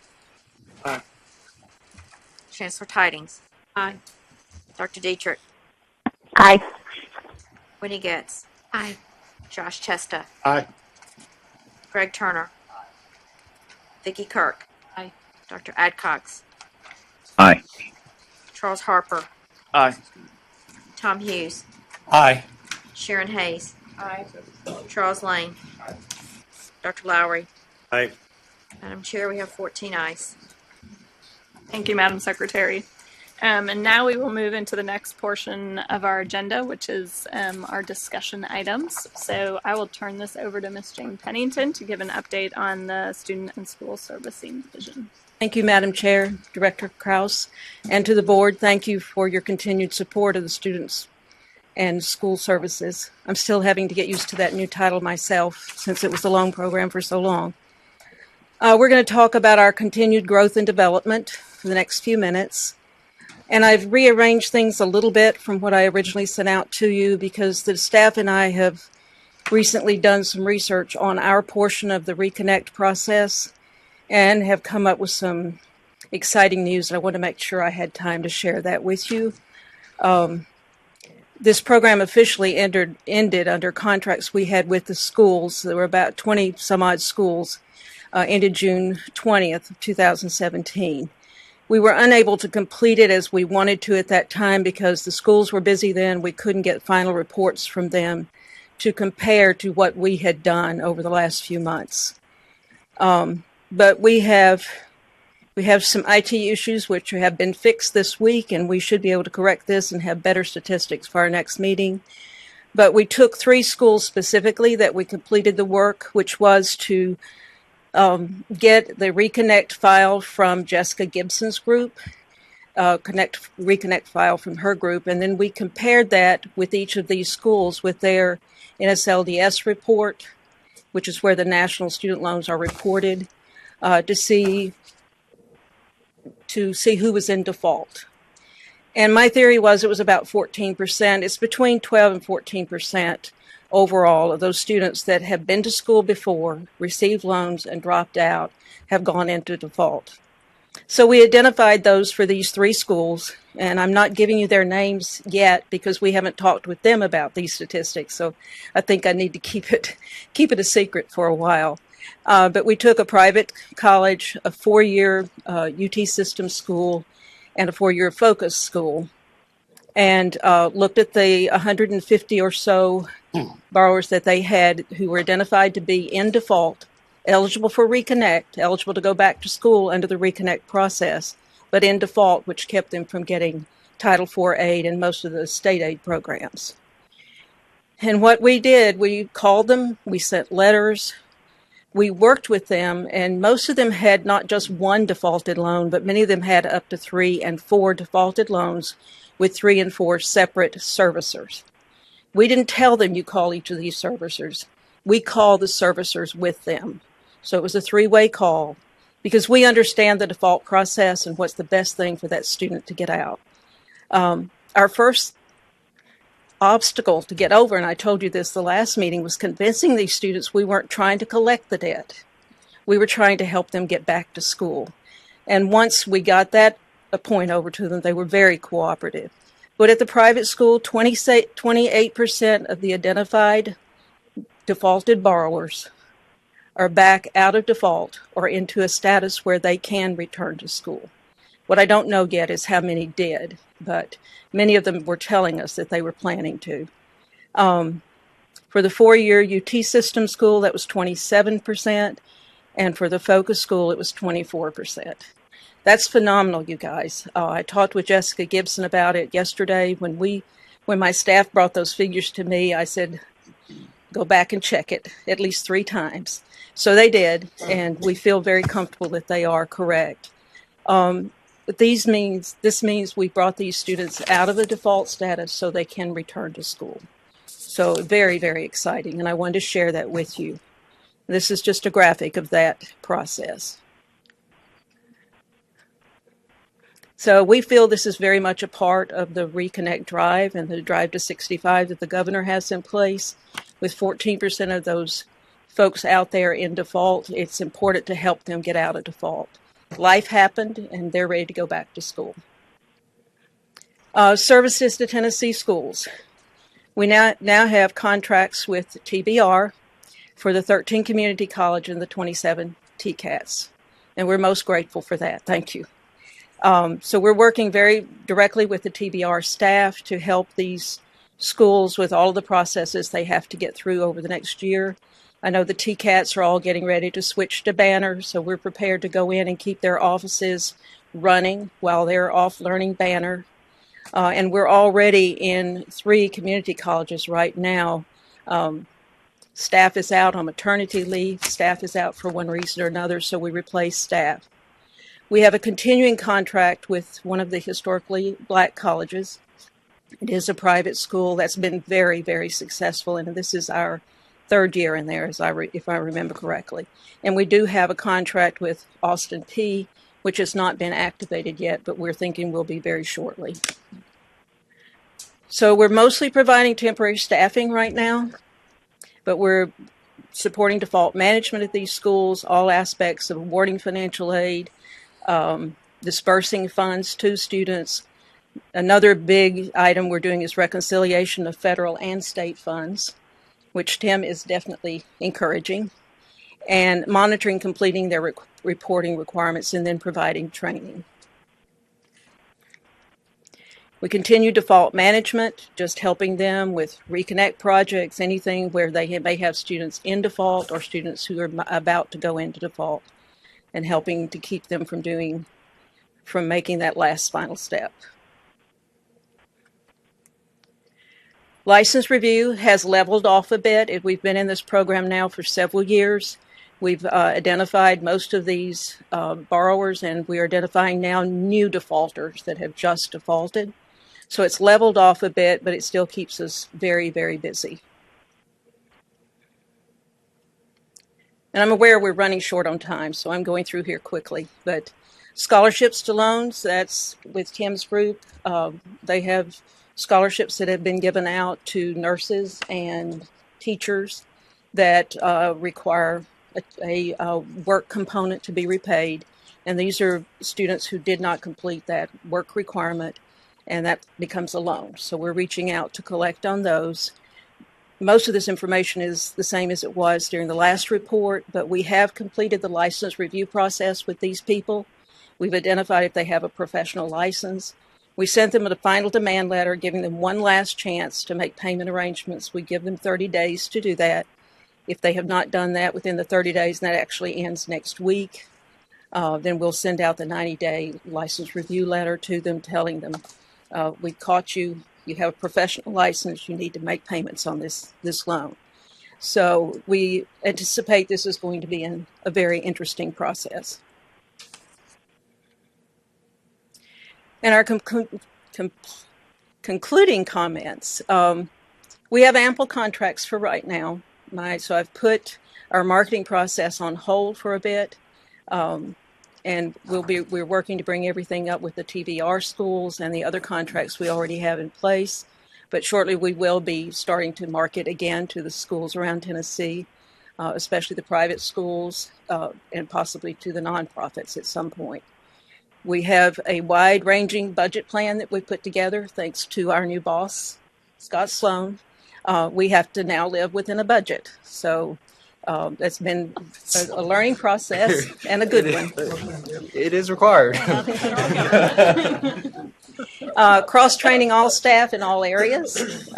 Aye. Chancellor Tidings. Aye. Dr. Dietrich. Aye. Winnie Getz. Aye. Josh Chesta. Aye. Greg Turner. Vicki Kirk. Aye. Dr. Adcox. Aye. Charles Harper. Aye. Tom Hughes. Aye. Sharon Hayes. Aye. Charles Lane. Dr. Lowry. Aye. Madam Chair, we have 14 ayes. Thank you, Madam Secretary. And now we will move into the next portion of our agenda, which is our discussion items. So I will turn this over to Ms. Jane Pennington to give an update on the Student and School Servicing Division. Thank you, Madam Chair, Director Kraus, and to the board, thank you for your continued support of the students and school services. I'm still having to get used to that new title myself since it was a long program for so long. We're going to talk about our continued growth and development for the next few minutes. And I've rearranged things a little bit from what I originally sent out to you because the staff and I have recently done some research on our portion of the Reconnect process and have come up with some exciting news. I want to make sure I had time to share that with you. This program officially ended under contracts we had with the schools. There were about 20 some odd schools, ended June 20th, 2017. We were unable to complete it as we wanted to at that time because the schools were busy then. We couldn't get final reports from them to compare to what we had done over the last few months. But we have some IT issues which have been fixed this week, and we should be able to correct this and have better statistics for our next meeting. But we took 3 schools specifically that we completed the work, which was to get the Reconnect file from Jessica Gibson's group, Reconnect file from her group, and then we compared that with each of these schools with their NSLDS report, which is where the national student loans are reported, to see who was in default. And my theory was it was about 14%. It's between 12 and 14% overall of those students that have been to school before, received loans, and dropped out have gone into default. So we identified those for these 3 schools, and I'm not giving you their names yet because we haven't talked with them about these statistics. So I think I need to keep it a secret for a while. But we took a private college, a 4-year UT system school, and a 4-year focus school, and looked at the 150 or so borrowers that they had who were identified to be in default, eligible for Reconnect, eligible to go back to school under the Reconnect process, but in default, which kept them from getting Title IV aid and most of the state aid programs. And what we did, we called them, we sent letters, we worked with them, and most of them had not just one defaulted loan, but many of them had up to 3 and 4 defaulted loans with 3 and 4 separate servicers. We didn't tell them you call each of these servicers. We call the servicers with them. So it was a 3-way call because we understand the default process and what's the best thing for that student to get out. Our first obstacle to get over, and I told you this the last meeting, was convincing these students we weren't trying to collect the debt. We were trying to help them get back to school. And once we got that point over to them, they were very cooperative. But at the private school, 28% of the identified defaulted borrowers are back out of default or into a status where they can return to school. What I don't know yet is how many did, but many of them were telling us that they were planning to. For the 4-year UT system school, that was 27%, and for the focus school, it was 24%. That's phenomenal, you guys. I talked with Jessica Gibson about it yesterday. When my staff brought those figures to me, I said, go back and check it at least 3 times. So they did, and we feel very comfortable that they are correct. But this means we brought these students out of the default status so they can return to school. So very, very exciting, and I wanted to share that with you. This is just a graphic of that process. So we feel this is very much a part of the Reconnect drive and the drive to 65 that the governor has in place. With 14% of those folks out there in default, it's important to help them get out of default. Life happened, and they're ready to go back to school. Services to Tennessee schools. We now have contracts with TBR for the 13 community college and the 27 TCATs, and we're most grateful for that. Thank you. So we're working very directly with the TBR staff to help these schools with all of the processes they have to get through over the next year. I know the TCATs are all getting ready to switch to Banner, so we're prepared to go in and keep their offices running while they're off learning Banner. And we're already in 3 community colleges right now. Staff is out on maternity leave. Staff is out for one reason or another, so we replace staff. We have a continuing contract with one of the historically black colleges. It is a private school that's been very, very successful, and this is our 3rd year in there, if I remember correctly. And we do have a contract with Austin P, which has not been activated yet, but we're thinking will be very shortly. So we're mostly providing temporary staffing right now, but we're supporting default management at these schools, all aspects of awarding financial aid, dispersing funds to students. Another big item we're doing is reconciliation of federal and state funds, which Tim is definitely encouraging, and monitoring completing their reporting requirements and then providing training. We continue default management, just helping them with reconnect projects, anything where they may have students in default or students who are about to go into default, and helping to keep them from making that last final step. License review has leveled off a bit. We've been in this program now for several years. We've identified most of these borrowers, and we are identifying now new defaulters that have just defaulted. So it's leveled off a bit, but it still keeps us very, very busy. And I'm aware we're running short on time, so I'm going through here quickly. But scholarships to loans, that's with Tim's group. They have scholarships that have been given out to nurses and teachers that require a work component to be repaid. And these are students who did not complete that work requirement, and that becomes a loan. So we're reaching out to collect on those. Most of this information is the same as it was during the last report, but we have completed the license review process with these people. We've identified if they have a professional license. We sent them a final demand letter, giving them one last chance to make payment arrangements. We give them 30 days to do that. If they have not done that within the 30 days, and that actually ends next week, then we'll send out the 90-day license review letter to them, telling them, we caught you, you have a professional license, you need to make payments on this loan. So we anticipate this is going to be a very interesting process. And our concluding comments, we have ample contracts for right now. So I've put our marketing process on hold for a bit. And we're working to bring everything up with the TVR schools and the other contracts we already have in place. But shortly we will be starting to market again to the schools around Tennessee, especially the private schools, and possibly to the nonprofits at some point. We have a wide-ranging budget plan that we've put together thanks to our new boss, Scott Sloan. We have to now live within a budget. So that's been a learning process and a good one. It is required. Cross-training all staff in all areas.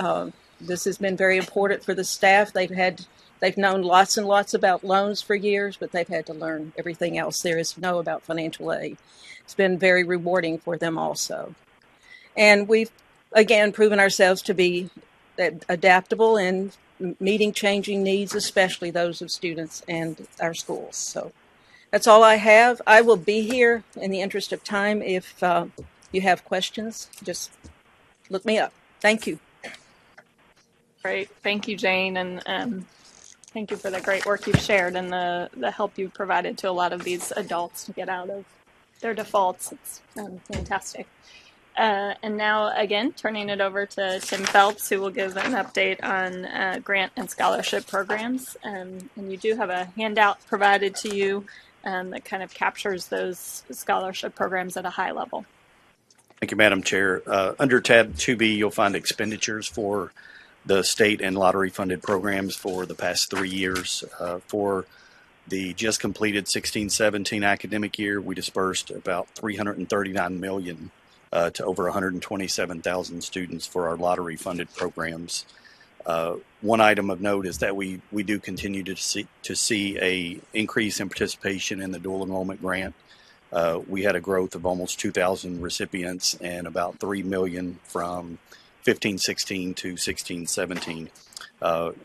This has been very important for the staff. They've known lots and lots about loans for years, but they've had to learn everything else there is to know about financial aid. It's been very rewarding for them also. And we've, again, proven ourselves to be adaptable and meeting changing needs, especially those of students and our schools. So that's all I have. I will be here in the interest of time. If you have questions, just look me up. Thank you. Great. Thank you, Jane. And thank you for the great work you've shared and the help you've provided to a lot of these adults to get out of their defaults. It's fantastic. And now, again, turning it over to Tim Phelps, who will give an update on grant and scholarship programs. And you do have a handout provided to you that kind of captures those scholarship programs at a high level. Thank you, Madam Chair. Under tab 2B, you'll find expenditures for the state and lottery funded programs for the past 3 years. For the just completed 16-17 academic year, we dispersed about $339 million to over 127,000 students for our lottery funded programs. One item of note is that we do continue to see a increase in participation in the dual enrollment grant. we had a growth of almost 2,000 recipients and about 3 million from 15-16 to 16-17.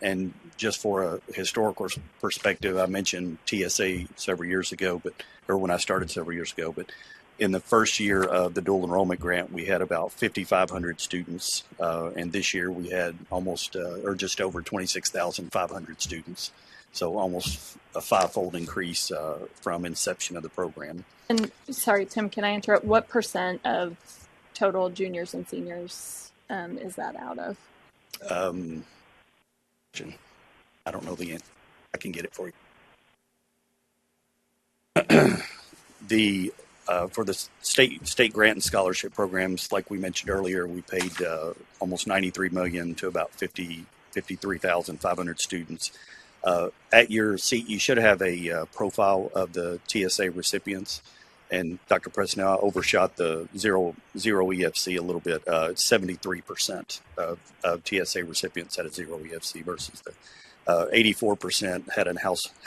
And just for a historical perspective, I mentioned TSA several years ago, or when I started several years ago, but in the first year of the dual enrollment grant, we had about 5,500 students, and this year we had almost or just over 26,500 students. So almost a five-fold increase from inception of the program. And sorry, Tim, can I interrupt? What % of total juniors and seniors is that out of? I don't know the answer. I can get it for you. For the state grant and scholarship programs, like we mentioned earlier, we paid almost $93 million to about 53,500 students. At your seat, you should have a profile of the TSA recipients. And Dr. Presnell, I overshot the zero EFC a little bit. 73% of TSA recipients had a zero EFC versus the 84% had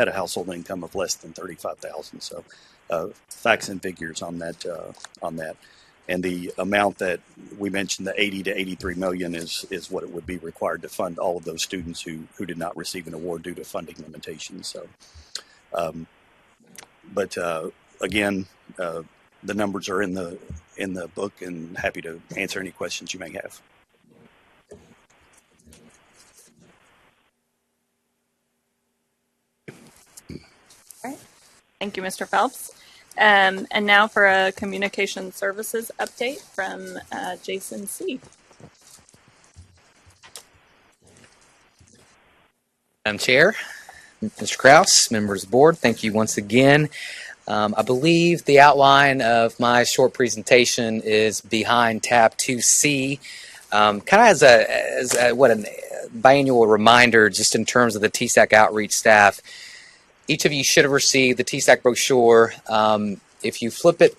a household income of less than $35,000. So facts and figures on that. And the amount that we mentioned, the 80 to 83 million, is what it would be required to fund all of those students who did not receive an award due to funding limitations. So, again, the numbers are in the book, and happy to answer any questions you may have. All right. Thank you, Mr. Phelps. And now for a communication services update from Jason C. Madam Chair, Mr. Kraus, members of the board, thank you once again. I believe the outline of my short presentation is behind tab 2C. Kind of as a biannual reminder, just in terms of the TSAC outreach staff. Each of you should have received the TSAC brochure. If you flip it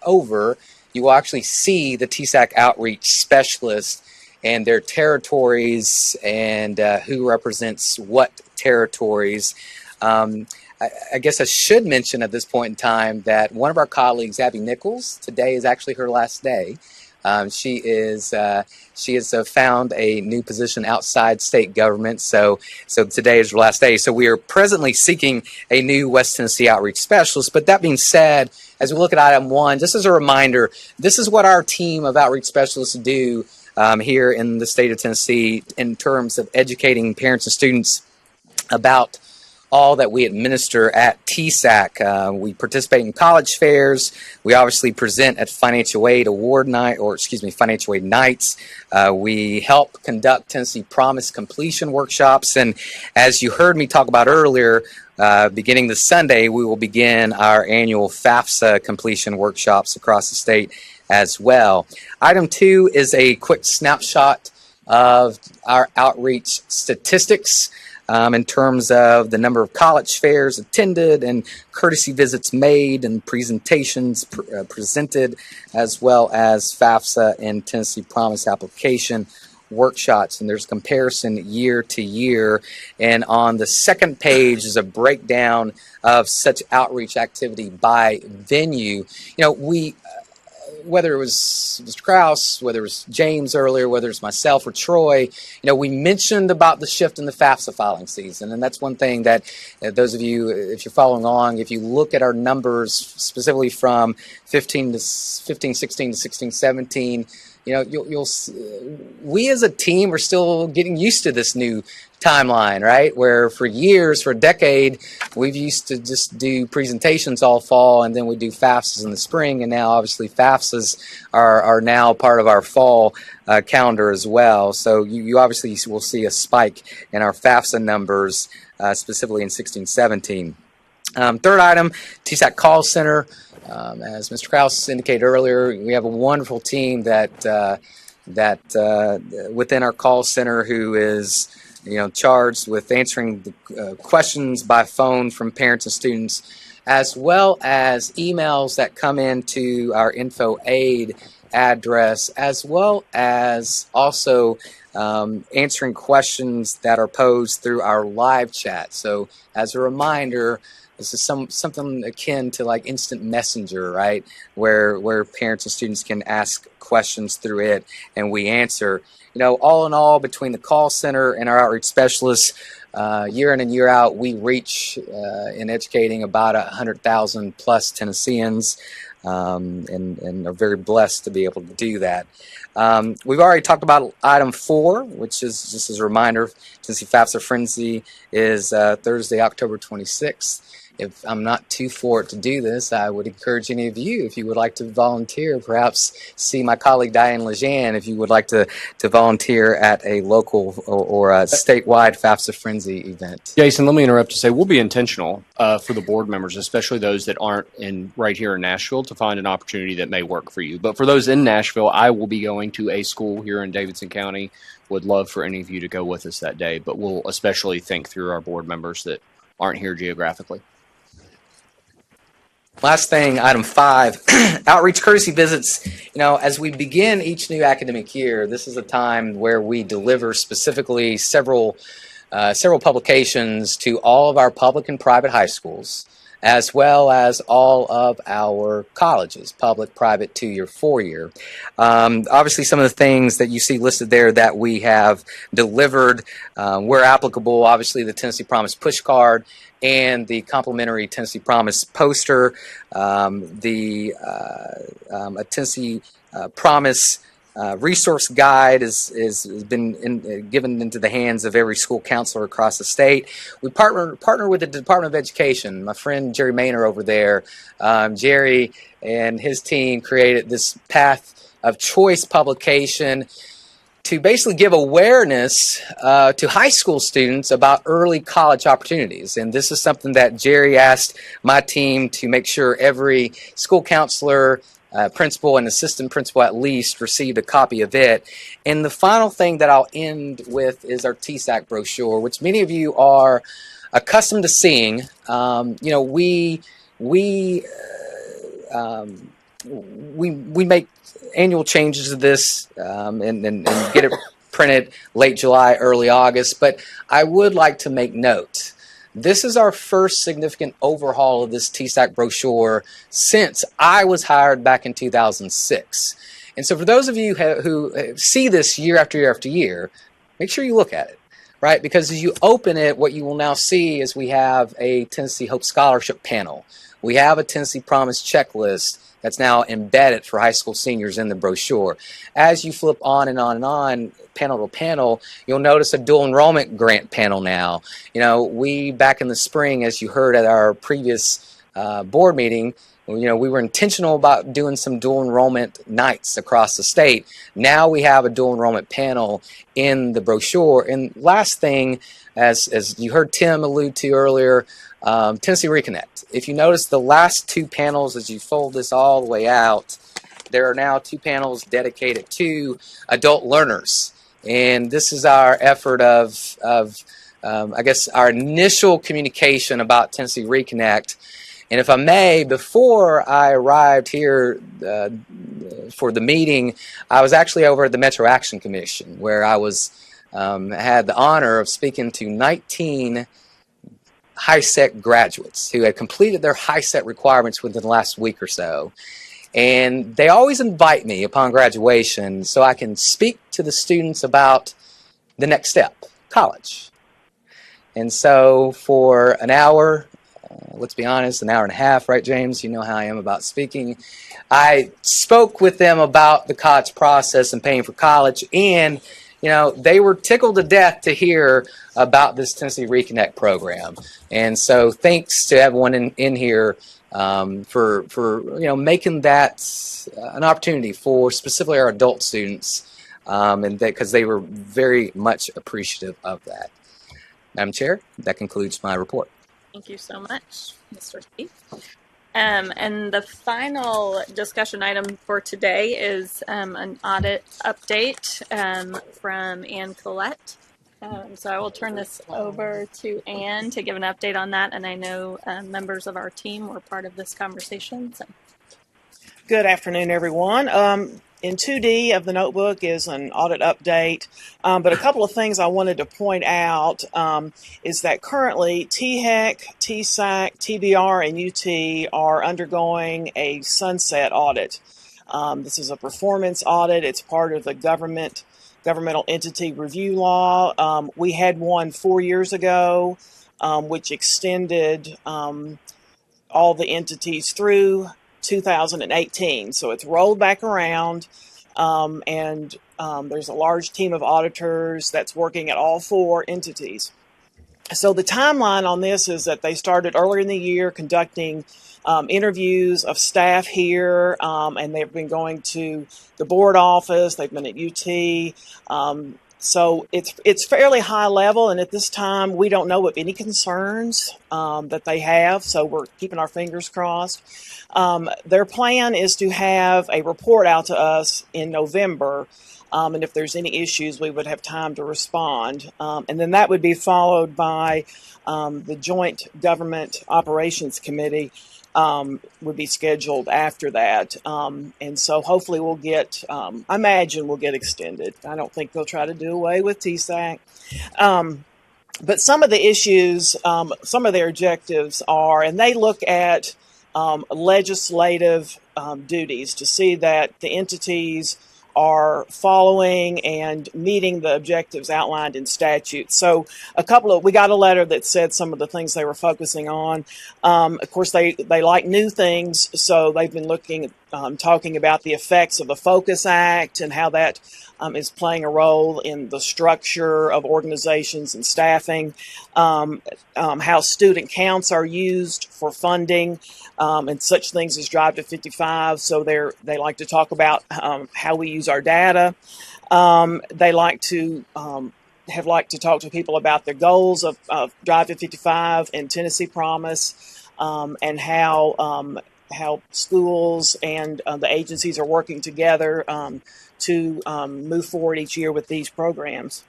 over, you will actually see the TSAC outreach specialist and their territories and who represents what territories. I guess I should mention at this point in time that one of our colleagues, Abby Nichols, today is actually her last day. She has found a new position outside state government, so today is her last day. So we are presently seeking a new West Tennessee outreach specialist. But that being said, as we look at item 1, just as a reminder, this is what our team of outreach specialists do here in the state of Tennessee in terms of educating parents and students about all that we administer at TSAC. We participate in college fairs. We obviously present at financial aid financial aid nights. We help conduct Tennessee Promise completion workshops. And as you heard me talk about earlier, beginning this Sunday, we will begin our annual FAFSA completion workshops across the state as well. Item 2 is a quick snapshot of our outreach statistics. In terms of the number of college fairs attended and courtesy visits made and presentations presented, as well as FAFSA and Tennessee Promise application workshops. And there's a comparison year to year. And on the second page is a breakdown of such outreach activity by venue. Whether it was Mr. Kraus, whether it was James earlier, whether it's myself or Troy, we mentioned about the shift in the FAFSA filing season. And that's one thing that those of you, if you're following along, if you look at our numbers specifically from 15-16 to 16-17, we as a team are still getting used to this new timeline, right? Where for years, for a decade, we've used to just do presentations all fall, and then we do FAFSAs in the spring, and now obviously FAFSAs are now part of our fall calendar as well. So you obviously will see a spike in our FAFSA numbers, specifically in 16-17. Third item, TSAC call center. As Mr. Kraus indicated earlier, we have a wonderful team that within our call center who is charged with answering the questions by phone from parents and students, as well as emails that come into our info aid address, as well as also answering questions that are posed through our live chat. So as a reminder, This is something akin to like instant messenger, right? Where parents and students can ask questions through it and we answer. All in all, between the call center and our outreach specialists, year in and year out, we reach in educating about 100,000 plus Tennesseans, and are very blessed to be able to do that. We've already talked about item 4, which is just as a reminder, Tennessee FAFSA Frenzy is Thursday, October 26th. If I'm not too forward to do this, I would encourage any of you, if you would like to volunteer, perhaps see my colleague Diane Lejean, if you would like to volunteer at a local or a statewide FAFSA Frenzy event. Jason, let me interrupt to say we'll be intentional for the board members, especially those that aren't right here in Nashville, to find an opportunity that may work for you. But for those in Nashville, I will be going to a school here in Davidson County. Would love for any of you to go with us that day, but we'll especially think through our board members that aren't here geographically. Last thing, item 5, outreach courtesy visits. As we begin each new academic year, this is a time where we deliver specifically several publications to all of our public and private high schools, as well as all of our colleges, public, private, 2-year, 4-year. Obviously, some of the things that you see listed there that we have delivered, where applicable, obviously the Tennessee Promise push card and the complimentary Tennessee Promise poster, the Tennessee Promise resource guide has been given into the hands of every school counselor across the state. We partner with the Department of Education. My friend Jerry Maynor over there, Jerry and his team created this Path of Choice publication to basically give awareness to high school students about early college opportunities. And this is something that Jerry asked my team to make sure every school counselor, principal, and assistant principal at least received a copy of it. And the final thing that I'll end with is our TSAC brochure, which many of you are accustomed to seeing. We make annual changes to this and get it printed late July, early August. But I would like to make note. This is our first significant overhaul of this TSAC brochure since I was hired back in 2006. And so for those of you who see this year after year after year, make sure you look at it, right? Because as you open it, what you will now see is we have a Tennessee Hope Scholarship panel. We have a Tennessee Promise checklist that's now embedded for high school seniors in the brochure. As you flip on and on and on, panel to panel, you'll notice a dual enrollment grant panel now. We, back in the spring, as you heard at our previous board meeting, we were intentional about doing some dual enrollment nights across the state. Now we have a dual enrollment panel in the brochure. And last thing, as you heard Tim allude to earlier, Tennessee Reconnect. If you notice the last 2 panels, as you fold this all the way out, there are now 2 panels dedicated to adult learners. And this is our effort of I guess, our initial communication about Tennessee Reconnect. And if I may, before I arrived here for the meeting, I was actually over at the Metro Action Commission, where I had the honor of speaking to 19 HiSET graduates who had completed their HiSET requirements within the last week or so. And they always invite me upon graduation so I can speak to the students about the next step, college. And so for an hour, let's be honest, an hour and a half, right, James? You know how I am about speaking. I spoke with them about the college process and paying for college, and they were tickled to death to hear about this Tennessee Reconnect program. And so thanks to everyone in here for making that an opportunity for specifically our adult students, and because they were very much appreciative of that. Madam Chair, that concludes my report. Thank you so much, Mr. Steve. And the final discussion item for today is an audit update from Ann Collette. So I will turn this over to Ann to give an update on that. And I know members of our team were part of this conversation. So. Good afternoon, everyone. in 2D of the notebook is an audit update, but a couple of things I wanted to point out is that currently THEC, TSAC, TBR, and UT are undergoing a sunset audit. This is a performance audit. It's part of the governmental entity review law. We had one 4 years ago, which extended all the entities through 2018. So it's rolled back around, and there's a large team of auditors that's working at all 4 entities. So the timeline on this is that they started earlier in the year conducting interviews of staff here, and they've been going to the board office. They've been at UT. So it's fairly high level, and at this time we don't know of any concerns that they have. So we're keeping our fingers crossed. Their plan is to have a report out to us in November. And if there's any issues, we would have time to respond. And then that would be followed by the Joint Government Operations Committee would be scheduled after that. And so hopefully we'll get, I imagine we'll get extended. I don't think they'll try to do away with TSAC. But some of the issues, some of their objectives are, and they look at legislative duties to see that the entities are following and meeting the objectives outlined in statute. So we got a letter that said some of the things they were focusing on. Of course, they like new things, so they've been talking about the effects of the Focus Act and how that is playing a role in the structure of organizations and staffing, how student counts are used for funding, and such things as Drive to 55. So they like to talk about how we use our data. They like to have liked to talk to people about their goals of Drive to 55 and Tennessee Promise, and how schools and the agencies are working together to move forward each year with these programs.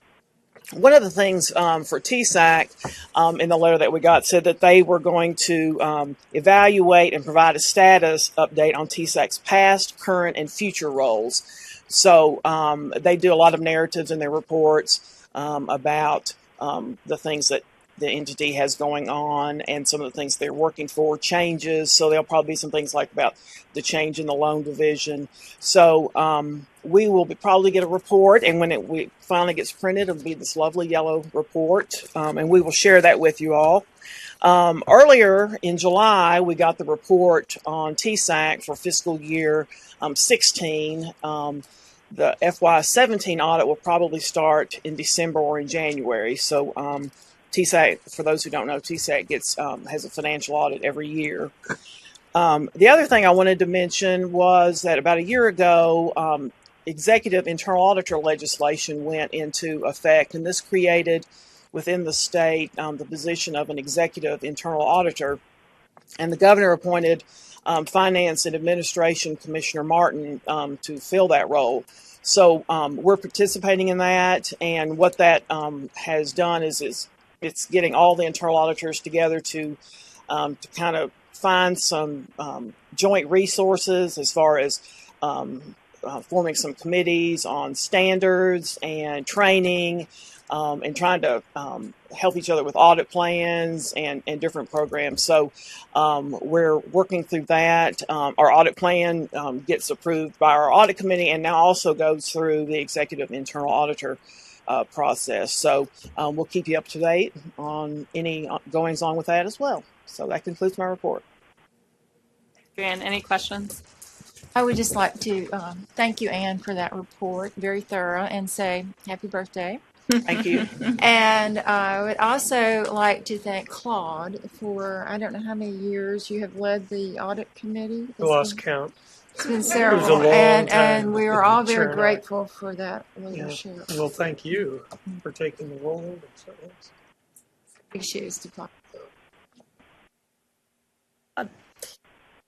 One of the things for TSAC in the letter that we got said that they were going to evaluate and provide a status update on TSAC's past, current, and future roles. So they do a lot of narratives in their reports about the things that the entity has going on and some of the things they're working for, changes. So there'll probably be some things like about the change in the loan division. So we will probably get a report, and when it finally gets printed, it'll be this lovely yellow report, and we will share that with you all. Earlier in July, we got the report on TSAC for fiscal year 16. The FY17 audit will probably start in December or in January. So TSAC, for those who don't know, TSAC has a financial audit every year. The other thing I wanted to mention was that about a year ago, executive internal auditor legislation went into effect, and this created within the state the position of an executive internal auditor, and the governor appointed Finance and Administration Commissioner Martin to fill that role. So we're participating in that, and what that has done is it's getting all the internal auditors together to kind of find some joint resources as far as forming some committees on standards and training, and trying to help each other with audit plans and different programs. So we're working through that. Our audit plan gets approved by our audit committee and now also goes through the executive internal auditor process. So we'll keep you up to date on any goings on with that as well. So that concludes my report. Jan, any questions? I would just like to thank you, Anne, for that report. Very thorough, and say happy birthday. Thank you. And I would also like to thank Claude for, I don't know how many years you have led the audit committee. I lost count. It's been It was a several, long and time. we are all very Sure enough. grateful for that leadership. Yeah. Well, thank you for taking the role. Big shoes to fill.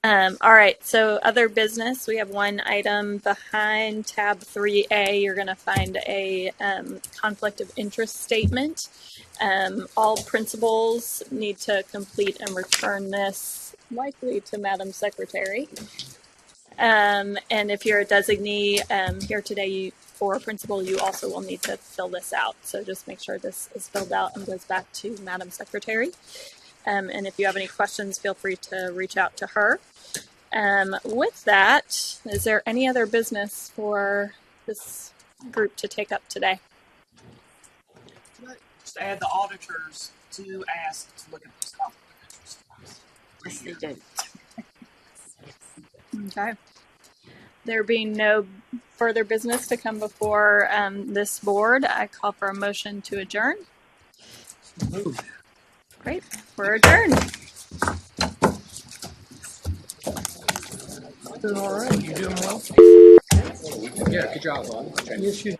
All right, so other business, we have one item behind tab 3A. You're going to find a conflict of interest statement. All principals need to complete and return this, likely to Madam Secretary. And if you're a designee here today for principal, you also will need to fill this out. So just make sure this is filled out and goes back to Madam Secretary. And if you have any questions, feel free to reach out to her. With that, is there any other business for this group to take up today? Just to add, the auditors do ask to look at those conflicts of interest. Yes, they do. Okay. There being no further business to come before this board, I call for a motion to adjourn. Moved. Great. We're adjourned. Doing all right. You doing well? Yeah, good job, Ron. Yes, you